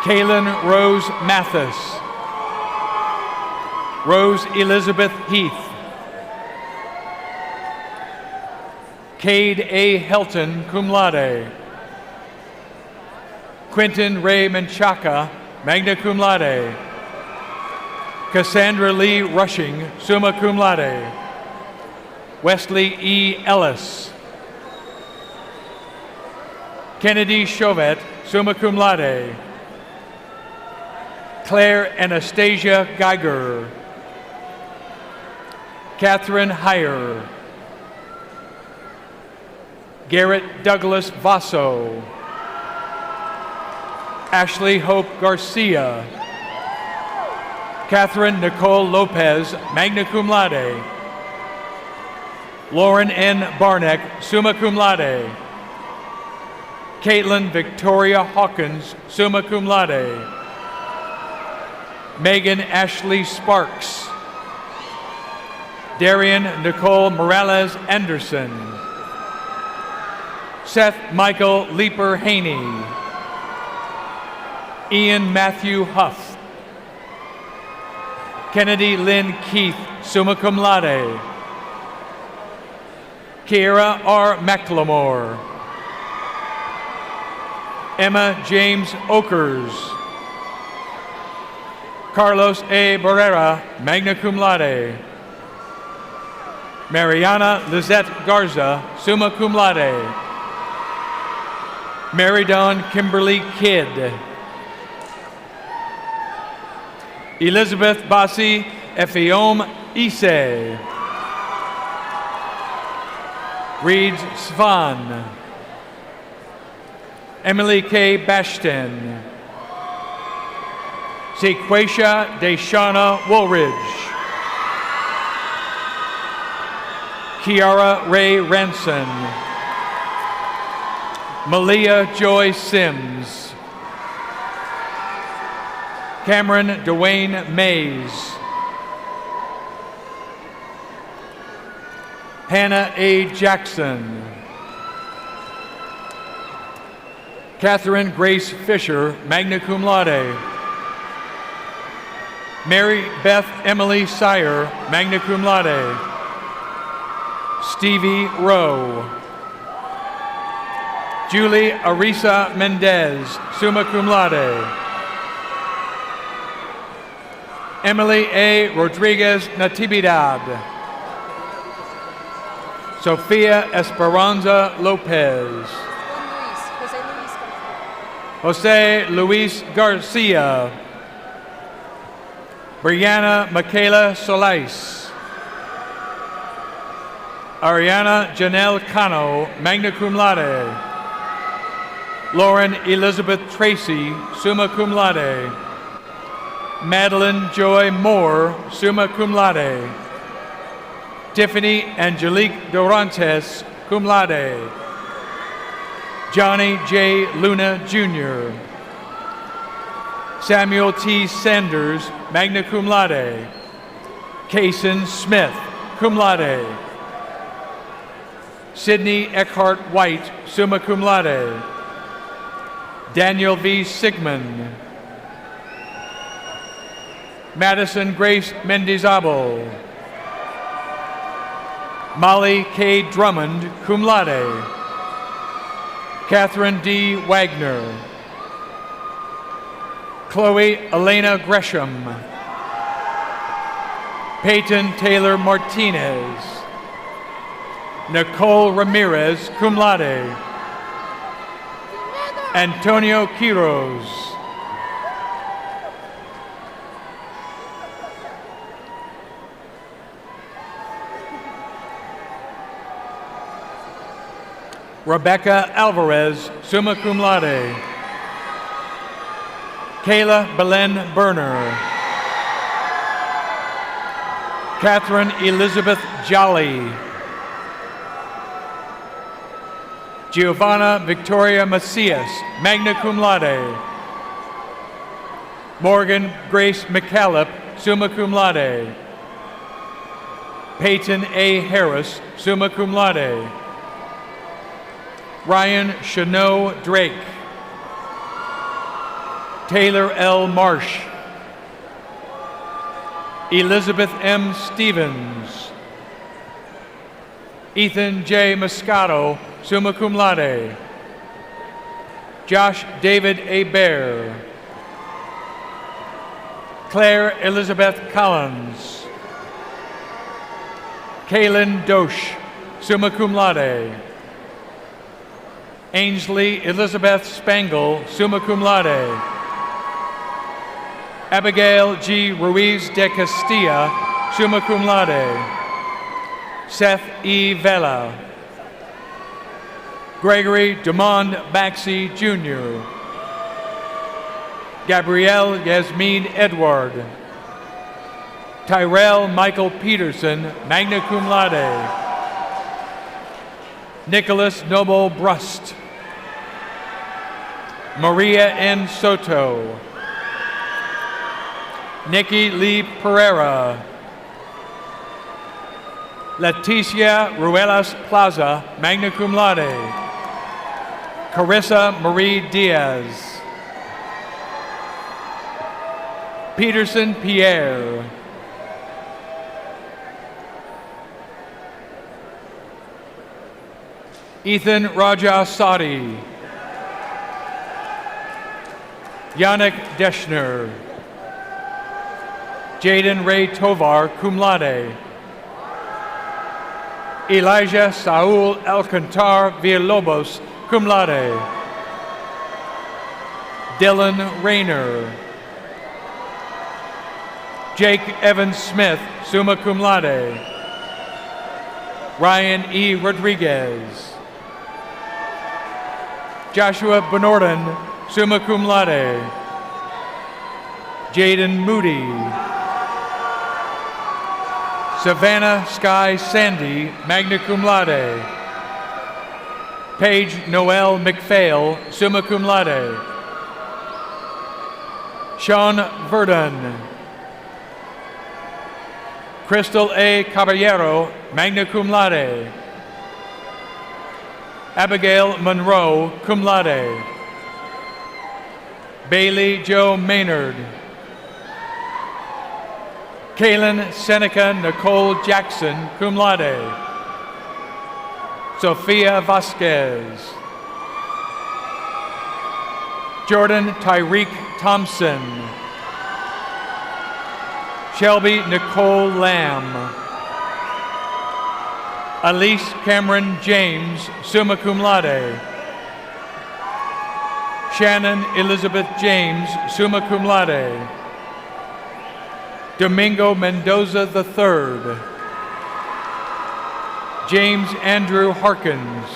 Kaylin Rose Mathis. Rose Elizabeth Heath. Cade A. Helton, cum laude. Quentin Ray Menchaca, magna cum laude. Cassandra Lee Rushing, summa cum laude. Wesley E. Ellis. Kennedy Chauvet, summa cum laude. Claire Anastasia Geiger. Catherine Heyer. Garrett Douglas Vaso. Ashley Hope Garcia. Catherine Nicole Lopez, magna cum laude. Lauren N. Barneck, summa cum laude. Caitlin Victoria Hawkins, summa cum laude. Megan Ashley Sparks. Darian Nicole Morales Anderson. Seth Michael Leeper Haney. Ian Matthew Huff. Kennedy Lynn Keith, summa cum laude. Kiera R. McLemore. Emma James Okers. Carlos A. Barrera, magna cum laude. Mariana Lizette Garza, summa cum laude. Mary Dawn Kimberly Kidd. Elizabeth Bassi Effiom Ise. Reeds Svan. Emily K. Bashton. Sequacia Deshauna Woolridge. Kiara Ray Ranson. Malia Joy Sims. Cameron Dwayne Mays. Hannah A. Jackson. Catherine Grace Fisher, magna cum laude. Mary Beth Emily Sire, magna cum laude. Stevie Rowe. Julie Arisa Mendez, summa cum laude. Emily A. Rodriguez Natividad. Sofia Esperanza Lopez. Jose Luis Garcia. Brianna Michaela Solais. Ariana Janelle Cano, magna cum laude. Lauren Elizabeth Tracy, summa cum laude. Madeline Joy Moore, summa cum laude. Tiffany Angelique Dorantes, cum laude. Johnny J. Luna Jr. Samuel T. Sanders, magna cum laude. Kaysen Smith, cum laude. Sydney Eckhart White, summa cum laude. Daniel V. Sigmund. Madison Grace Mendizabal. Molly K. Drummond, cum laude. Catherine D. Wagner. Chloe Elena Gresham. Peyton Taylor Martinez. Nicole Ramirez, cum laude. Antonio Quiroz. Rebecca Alvarez, summa cum laude. Kayla Belen Berner. Catherine Elizabeth Jolly. Giovanna Victoria Macias, magna cum laude. Morgan Grace McCallop, summa cum laude. Peyton A. Harris, summa cum laude. Ryan Chanot Drake. Taylor L. Marsh. Elizabeth M. Stevens. Ethan J. Moscato, summa cum laude. Josh David A. Bear. Claire Elizabeth Collins. Kaylin Dosh, summa cum laude. Ainsley Elizabeth Spangle, summa cum laude. Abigail G. Ruiz de Castilla, summa cum laude. Seth E. Vela. Gregory Demond Baxi, Jr. Gabrielle Yasmin Edward. Tyrell Michael Peterson, magna cum laude. Nicholas Noble Brust. Maria N. Soto. Nikki Lee Pereira. Leticia Ruelas Plaza, magna cum laude. Carissa Marie Diaz. Peterson Pierre. Ethan Raja Sadi. Yannick Deschner. Jaden Ray Tovar, cum laude. Elijah Saul Alcantar Villalobos, cum laude. Dylan Rayner. Jake Evans Smith, summa cum laude. Ryan E. Rodriguez. Joshua Benorden, summa cum laude. Jaden Moody. Savannah Sky Sandy, magna cum laude. Paige Noel McPhail, summa cum laude. Sean Verdun. Crystal A. Caballero, magna cum laude. Abigail Monroe, cum laude. Bailey Joe Maynard. Kaylin Seneca Nicole Jackson, cum laude. Sophia Vasquez. Jordan Tyreek Thompson. Shelby Nicole Lamb. Elise Cameron James, summa cum laude. Shannon Elizabeth James, summa cum laude. Domingo Mendoza III. James Andrew Harkins.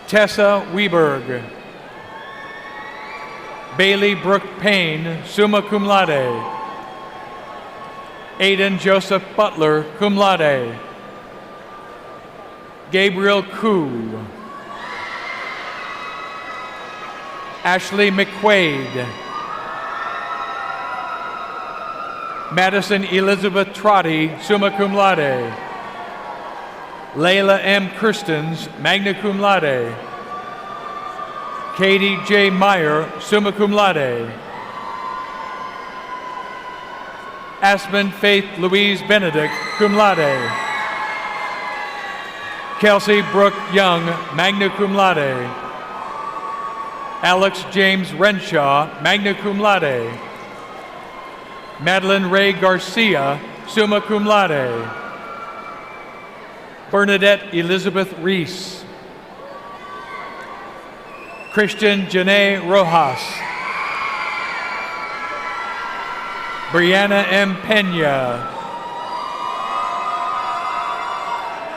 Tessa Weberg. Bailey Brooke Payne, summa cum laude. Aiden Joseph Butler, cum laude. Gabriel Koo. Ashley McQuaid. Madison Elizabeth Trotty, summa cum laude. Layla M. Kirstens, magna cum laude. Katie J. Meyer, summa cum laude. Aspen Faith Louise Benedict, cum laude. Kelsey Brooke Young, magna cum laude. Alex James Renshaw, magna cum laude. Madeline Ray Garcia, summa cum laude. Bernadette Elizabeth Reese. Christian Janae Rojas. Brianna M. Pena.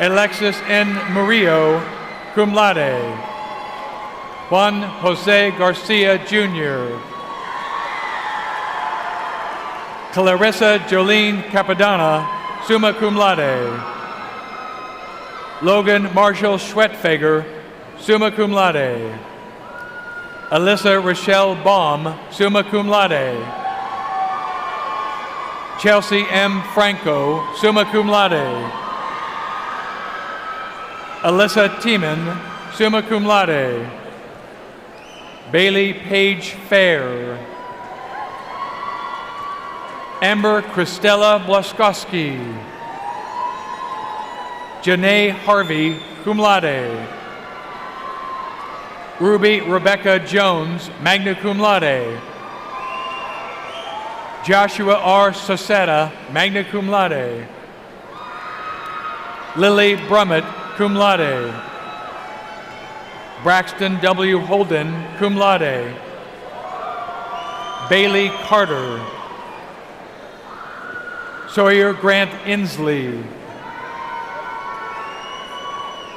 Alexis N. Murillo, cum laude. Juan Jose Garcia, Jr. Clarissa Jolene Capadonna, summa cum laude. Logan Marshall Schwetfager, summa cum laude. Alyssa Rochelle Baum, summa cum laude. Chelsea M. Franco, summa cum laude. Alyssa Tiemann, summa cum laude. Bailey Page Fair. Amber Christella Blaskowski. Janae Harvey, cum laude. Ruby Rebecca Jones, magna cum laude. Joshua R. Sosetta, magna cum laude. Lily Brummett, cum laude. Braxton W. Holden, cum laude. Bailey Carter. Sawyer Grant Inslee.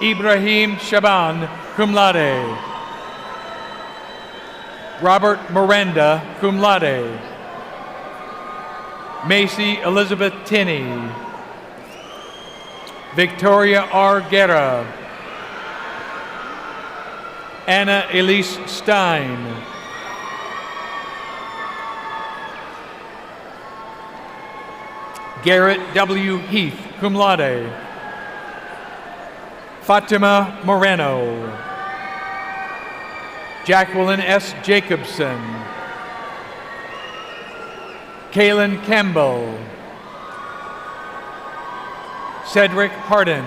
Ibrahim Shaban, cum laude. Robert Miranda, cum laude. Macy Elizabeth Tinney. Victoria R. Guerra. Anna Elise Stein. Garrett W. Heath, cum laude. Fatima Moreno. Jacqueline S. Jacobson. Kaylin Campbell. Cedric Hardin.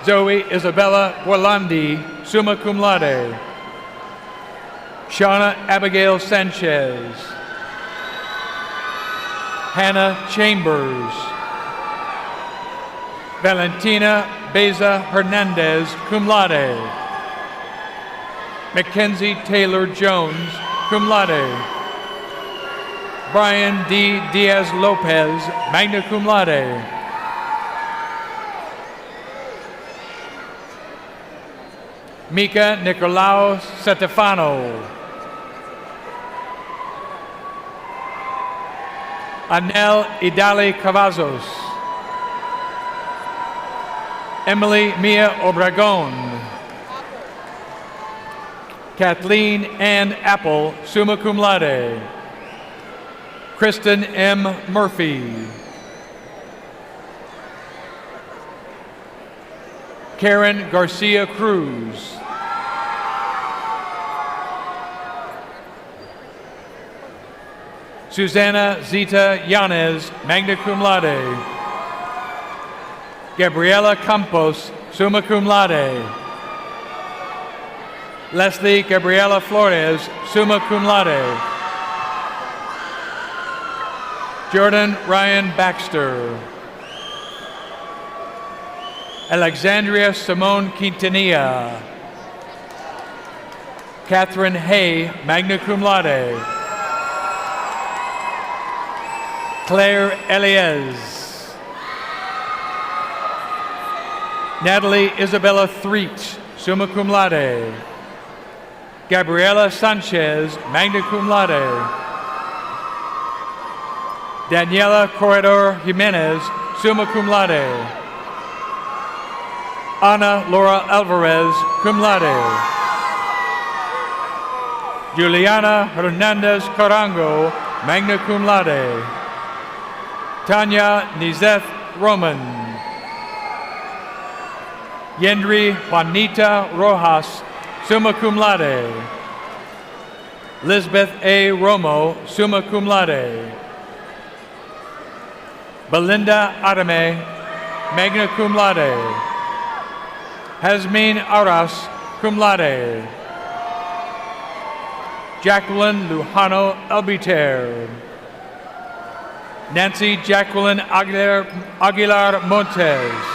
Zoe Isabella Gualandi, summa cum laude. Shauna Abigail Sanchez. Hannah Chambers. Valentina Beza Hernandez, cum laude. Mackenzie Taylor Jones, cum laude. Brian D. Diaz Lopez, magna cum laude. Mika Nicolau Setefano. Anel Idali Cavazos. Emily Mia Obregon. Kathleen Ann Apple, summa cum laude. Kristen M. Murphy. Karen Garcia Cruz. Susanna Zita Yanez, magna cum laude. Gabriela Campos, summa cum laude. Leslie Gabriela Flores, summa cum laude. Jordan Ryan Baxter. Alexandria Simone Quintanilla. Catherine Hay, magna cum laude. Claire Elias. Natalie Isabella Threet, summa cum laude. Gabriela Sanchez, magna cum laude. Daniela Corredor Jimenez, summa cum laude. Ana Laura Alvarez, cum laude. Juliana Hernandez Carango, magna cum laude. Tanya Nizeth Roman. Yendri Juanita Rojas, summa cum laude. Lisbeth A. Romo, summa cum laude. Belinda Adame, magna cum laude. Hasmin Aras, cum laude. Jacqueline Lujano Albiter. Nancy Jacqueline Aguilar Montes.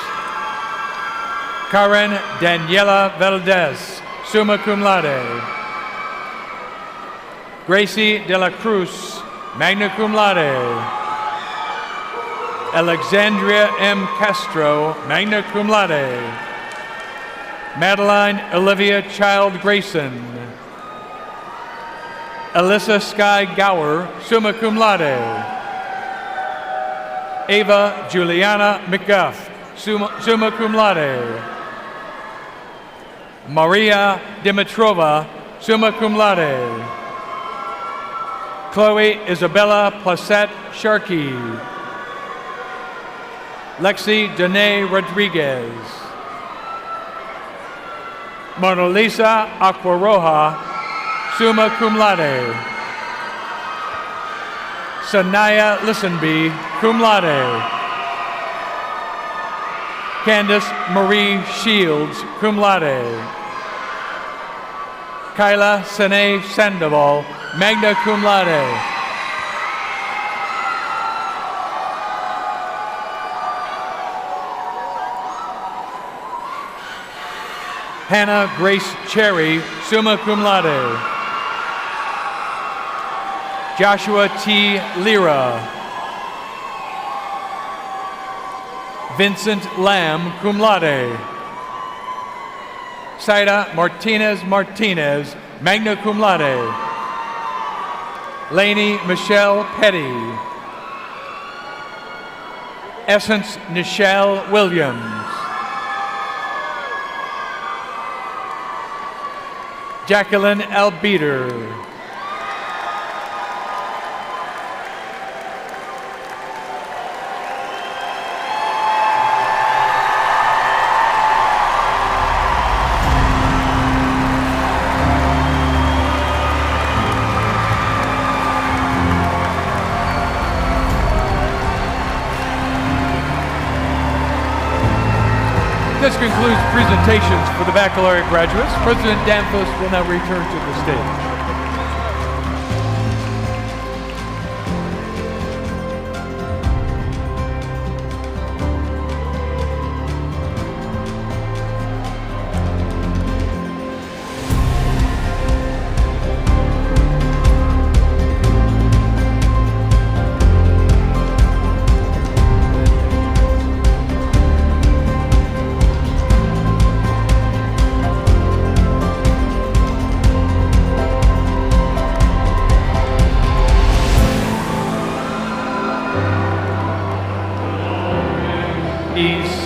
Karen Daniela Valdez, summa cum laude. Gracie de la Cruz, magna cum laude. Alexandria M. Castro, magna cum laude. Madeline Olivia Child Grayson. Alyssa Sky Gower, summa cum laude. Ava Juliana McGuff, summa cum laude. Maria Dimitrova, summa cum laude. Chloe Isabella Placette Sharkey. Lexi Danae Rodriguez. Mona Lisa Aquaroja, summa cum laude. Sanaya Listenby, cum laude. Candace Marie Shields, cum laude. Kyla Sene Sandoval, magna cum laude. Hannah Grace Cherry, summa cum laude. Joshua T. Lira. Vincent Lamb, cum laude. Saida Martinez Martinez, magna cum laude. Lainey Michelle Petty. Essence Nichelle Williams. Jacqueline Albeter. This concludes presentations for the baccalaureate graduates. President Danfos will now return to the stage.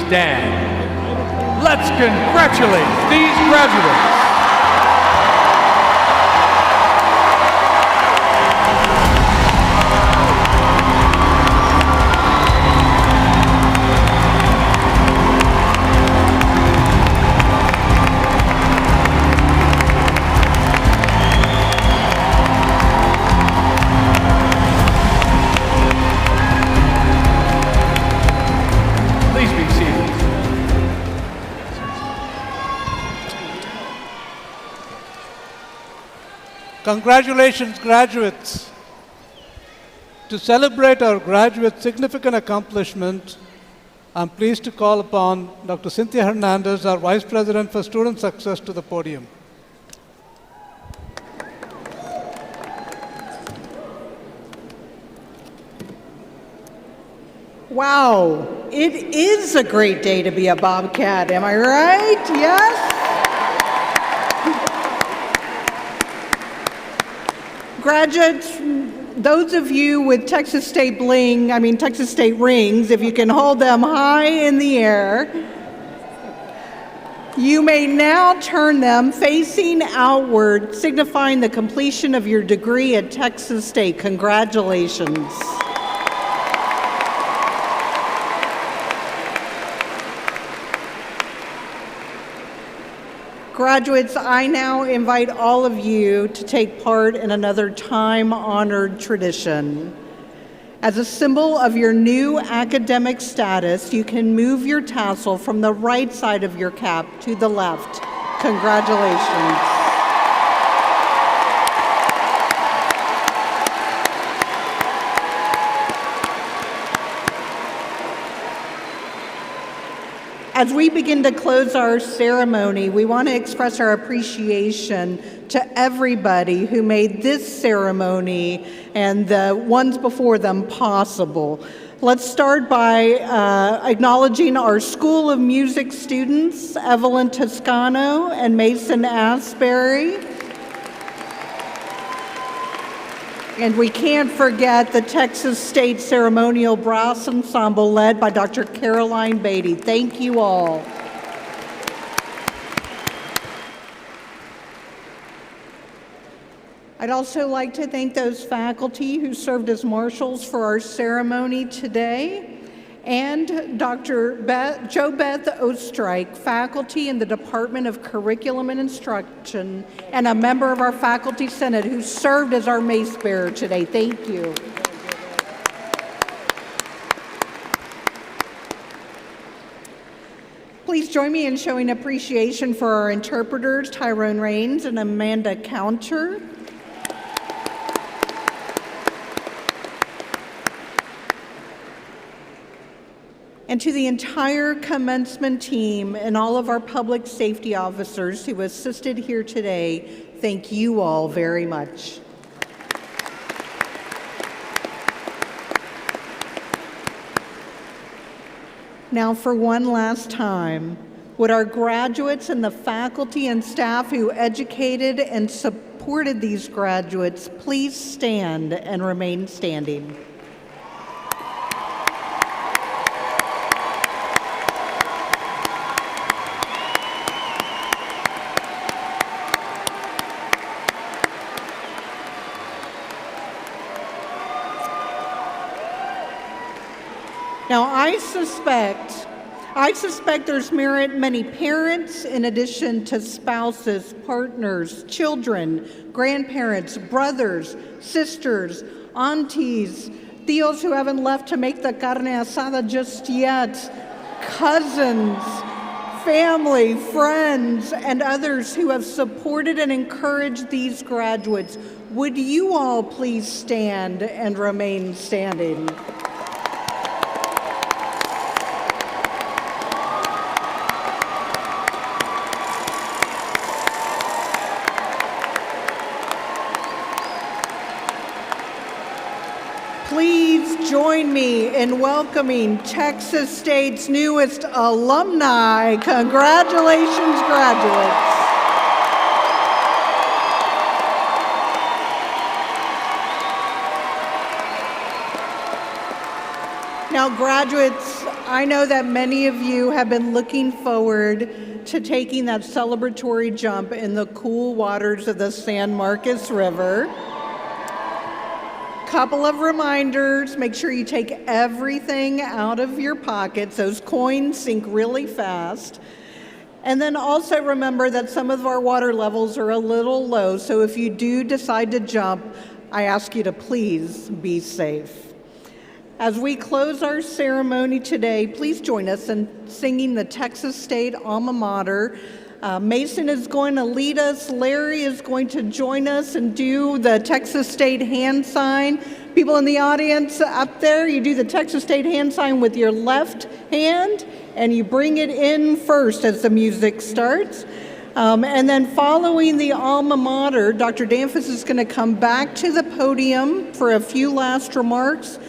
Stand. Let's congratulate these graduates. Please be seated. Congratulations, graduates. To celebrate our graduates' significant accomplishment, I'm pleased to call upon Dr. Cynthia Hernandez, our Vice President for Student Success, to the podium. Wow, it is a great day to be a Bobcat, am I right? Yes? Graduates, those of you with Texas State Texas State rings, if you can hold them high in the air, you may now turn them facing outward, signifying the completion of your degree at Texas State. Congratulations. Graduates, I now invite all of you to take part in another time-honored tradition. As a symbol of your new academic status, you can move your tassel from the right side of your cap to the left. Congratulations. As we begin to close our ceremony, we want to express our appreciation to everybody who made this ceremony and the ones before them possible. Let's start by acknowledging our School of Music students, Evelyn Toscano and Mason Asbury. And we can't forget the Texas State Ceremonial Brass Ensemble led by Dr. Caroline Beatty. Thank you all. I'd also like to thank those faculty who served as marshals for our ceremony today, and Dr. Jo Beth Oestreich, faculty in the Department of Curriculum and Instruction, and a member of our Faculty Senate who served as our mace bearer today. Thank you. Please join me in showing appreciation for our interpreters, Tyrone Rains and Amanda Counter. And to the entire commencement team and all of our public safety officers who assisted here today, thank you all very much. Now, for one last time, would our graduates and the faculty and staff who educated and supported these graduates please stand and remain standing? Now, I suspect there's many parents, in addition to spouses, partners, children, grandparents, brothers, sisters, aunties, tios who haven't left to make the carne asada just yet, cousins, family, friends, and others who have supported and encouraged these graduates. Would you all please stand and remain standing? Please join me in welcoming Texas State's newest alumni. Congratulations, graduates. Now, graduates, I know that many of you have been looking forward to taking that celebratory jump in the cool waters of the San Marcos River. Couple of reminders, make sure you take everything out of your pockets. Those coins sink really fast. And then also remember that some of our water levels are a little low, so if you do decide to jump, I ask you to please be safe. As we close our ceremony today, please join us in singing the Texas State alma mater. Mason is going to lead us. Larry is going to join us and do the Texas State hand sign. People in the audience up there, you do the Texas State hand sign with your left hand, and you bring it in first as the music starts. And then following the alma mater, Dr. Danfus is going to come back to the podium for a few last remarks.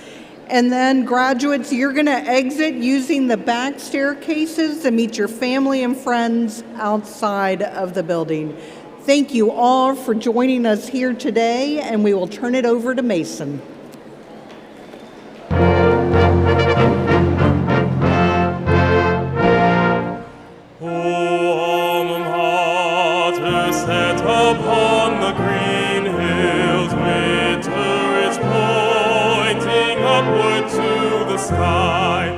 And then graduates, you're going to exit using the back staircases to meet your family and friends outside of the building. Thank you all for joining us here today, and we will turn it over to Mason. Set upon the green hills, winter is pointing upward to the sky.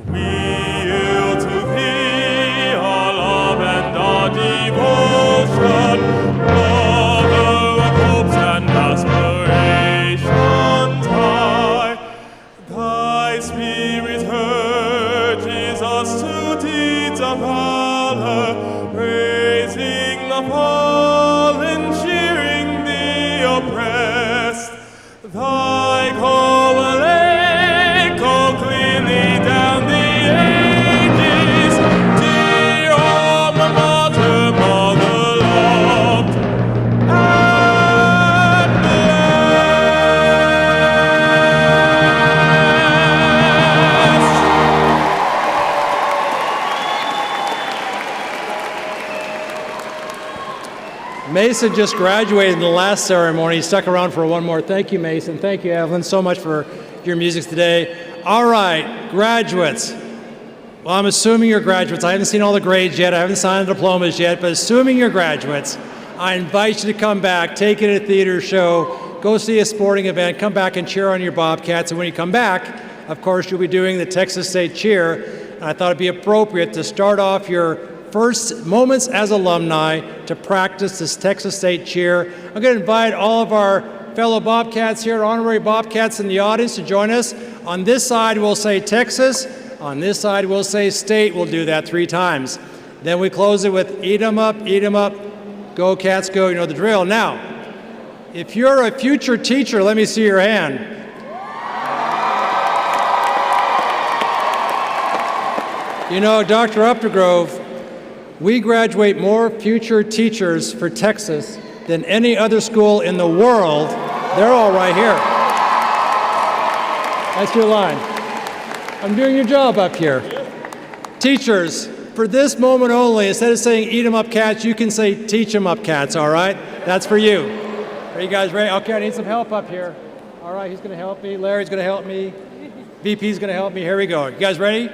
We yield to thee our love and our devotion, mother of hopes and aspirations high. Thy spirit urges us to deeds of valor, raising the fallen, cheering the oppressed. Thy call will echo clearly down the air. Mason just graduated in the last ceremony. He stuck around for one more. Thank you, Mason. Thank you, Evelyn, so much for your music today. All right, graduates. Well, I'm assuming you're graduates. I haven't seen all the grades yet. I haven't signed the diplomas yet, but assuming you're graduates, I invite you to come back, take in a theater show, go see a sporting event, come back and cheer on your Bobcats. And when you come back, of course, you'll be doing the Texas State Cheer. And I thought it'd be appropriate to start off your first moments as alumni to practice this Texas State Cheer. I'm going to invite all of our fellow Bobcats here, honorary Bobcats in the audience, to join us. On this side, we'll say Texas. On this side, we'll say State. We'll do that 3 times. Then we close it with eat 'em up, go Cats, go. You know the drill. Now, if you're a future teacher, let me see your hand. You know, Dr. Updegrove, we graduate more future teachers for Texas than any other school in the world. They're all right here. That's your line. I'm doing your job up here. Teachers, for this moment only, instead of saying eat 'em up cats, you can say teach 'em up cats, all right? That's for you. Are you guys ready? Okay, I need some help up here. All right, he's gonna help me. Larry's gonna help me. VP's gonna help me. Here we go. You guys ready?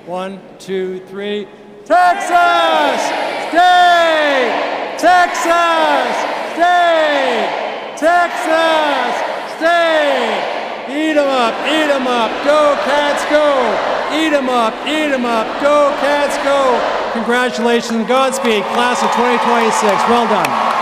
1, 2, 3. Texas State! Texas State! Texas State! Eat 'em up, go Cats, go! Eat 'em up, go Cats, go! Congratulations and Godspeed, class of 2026. Well done.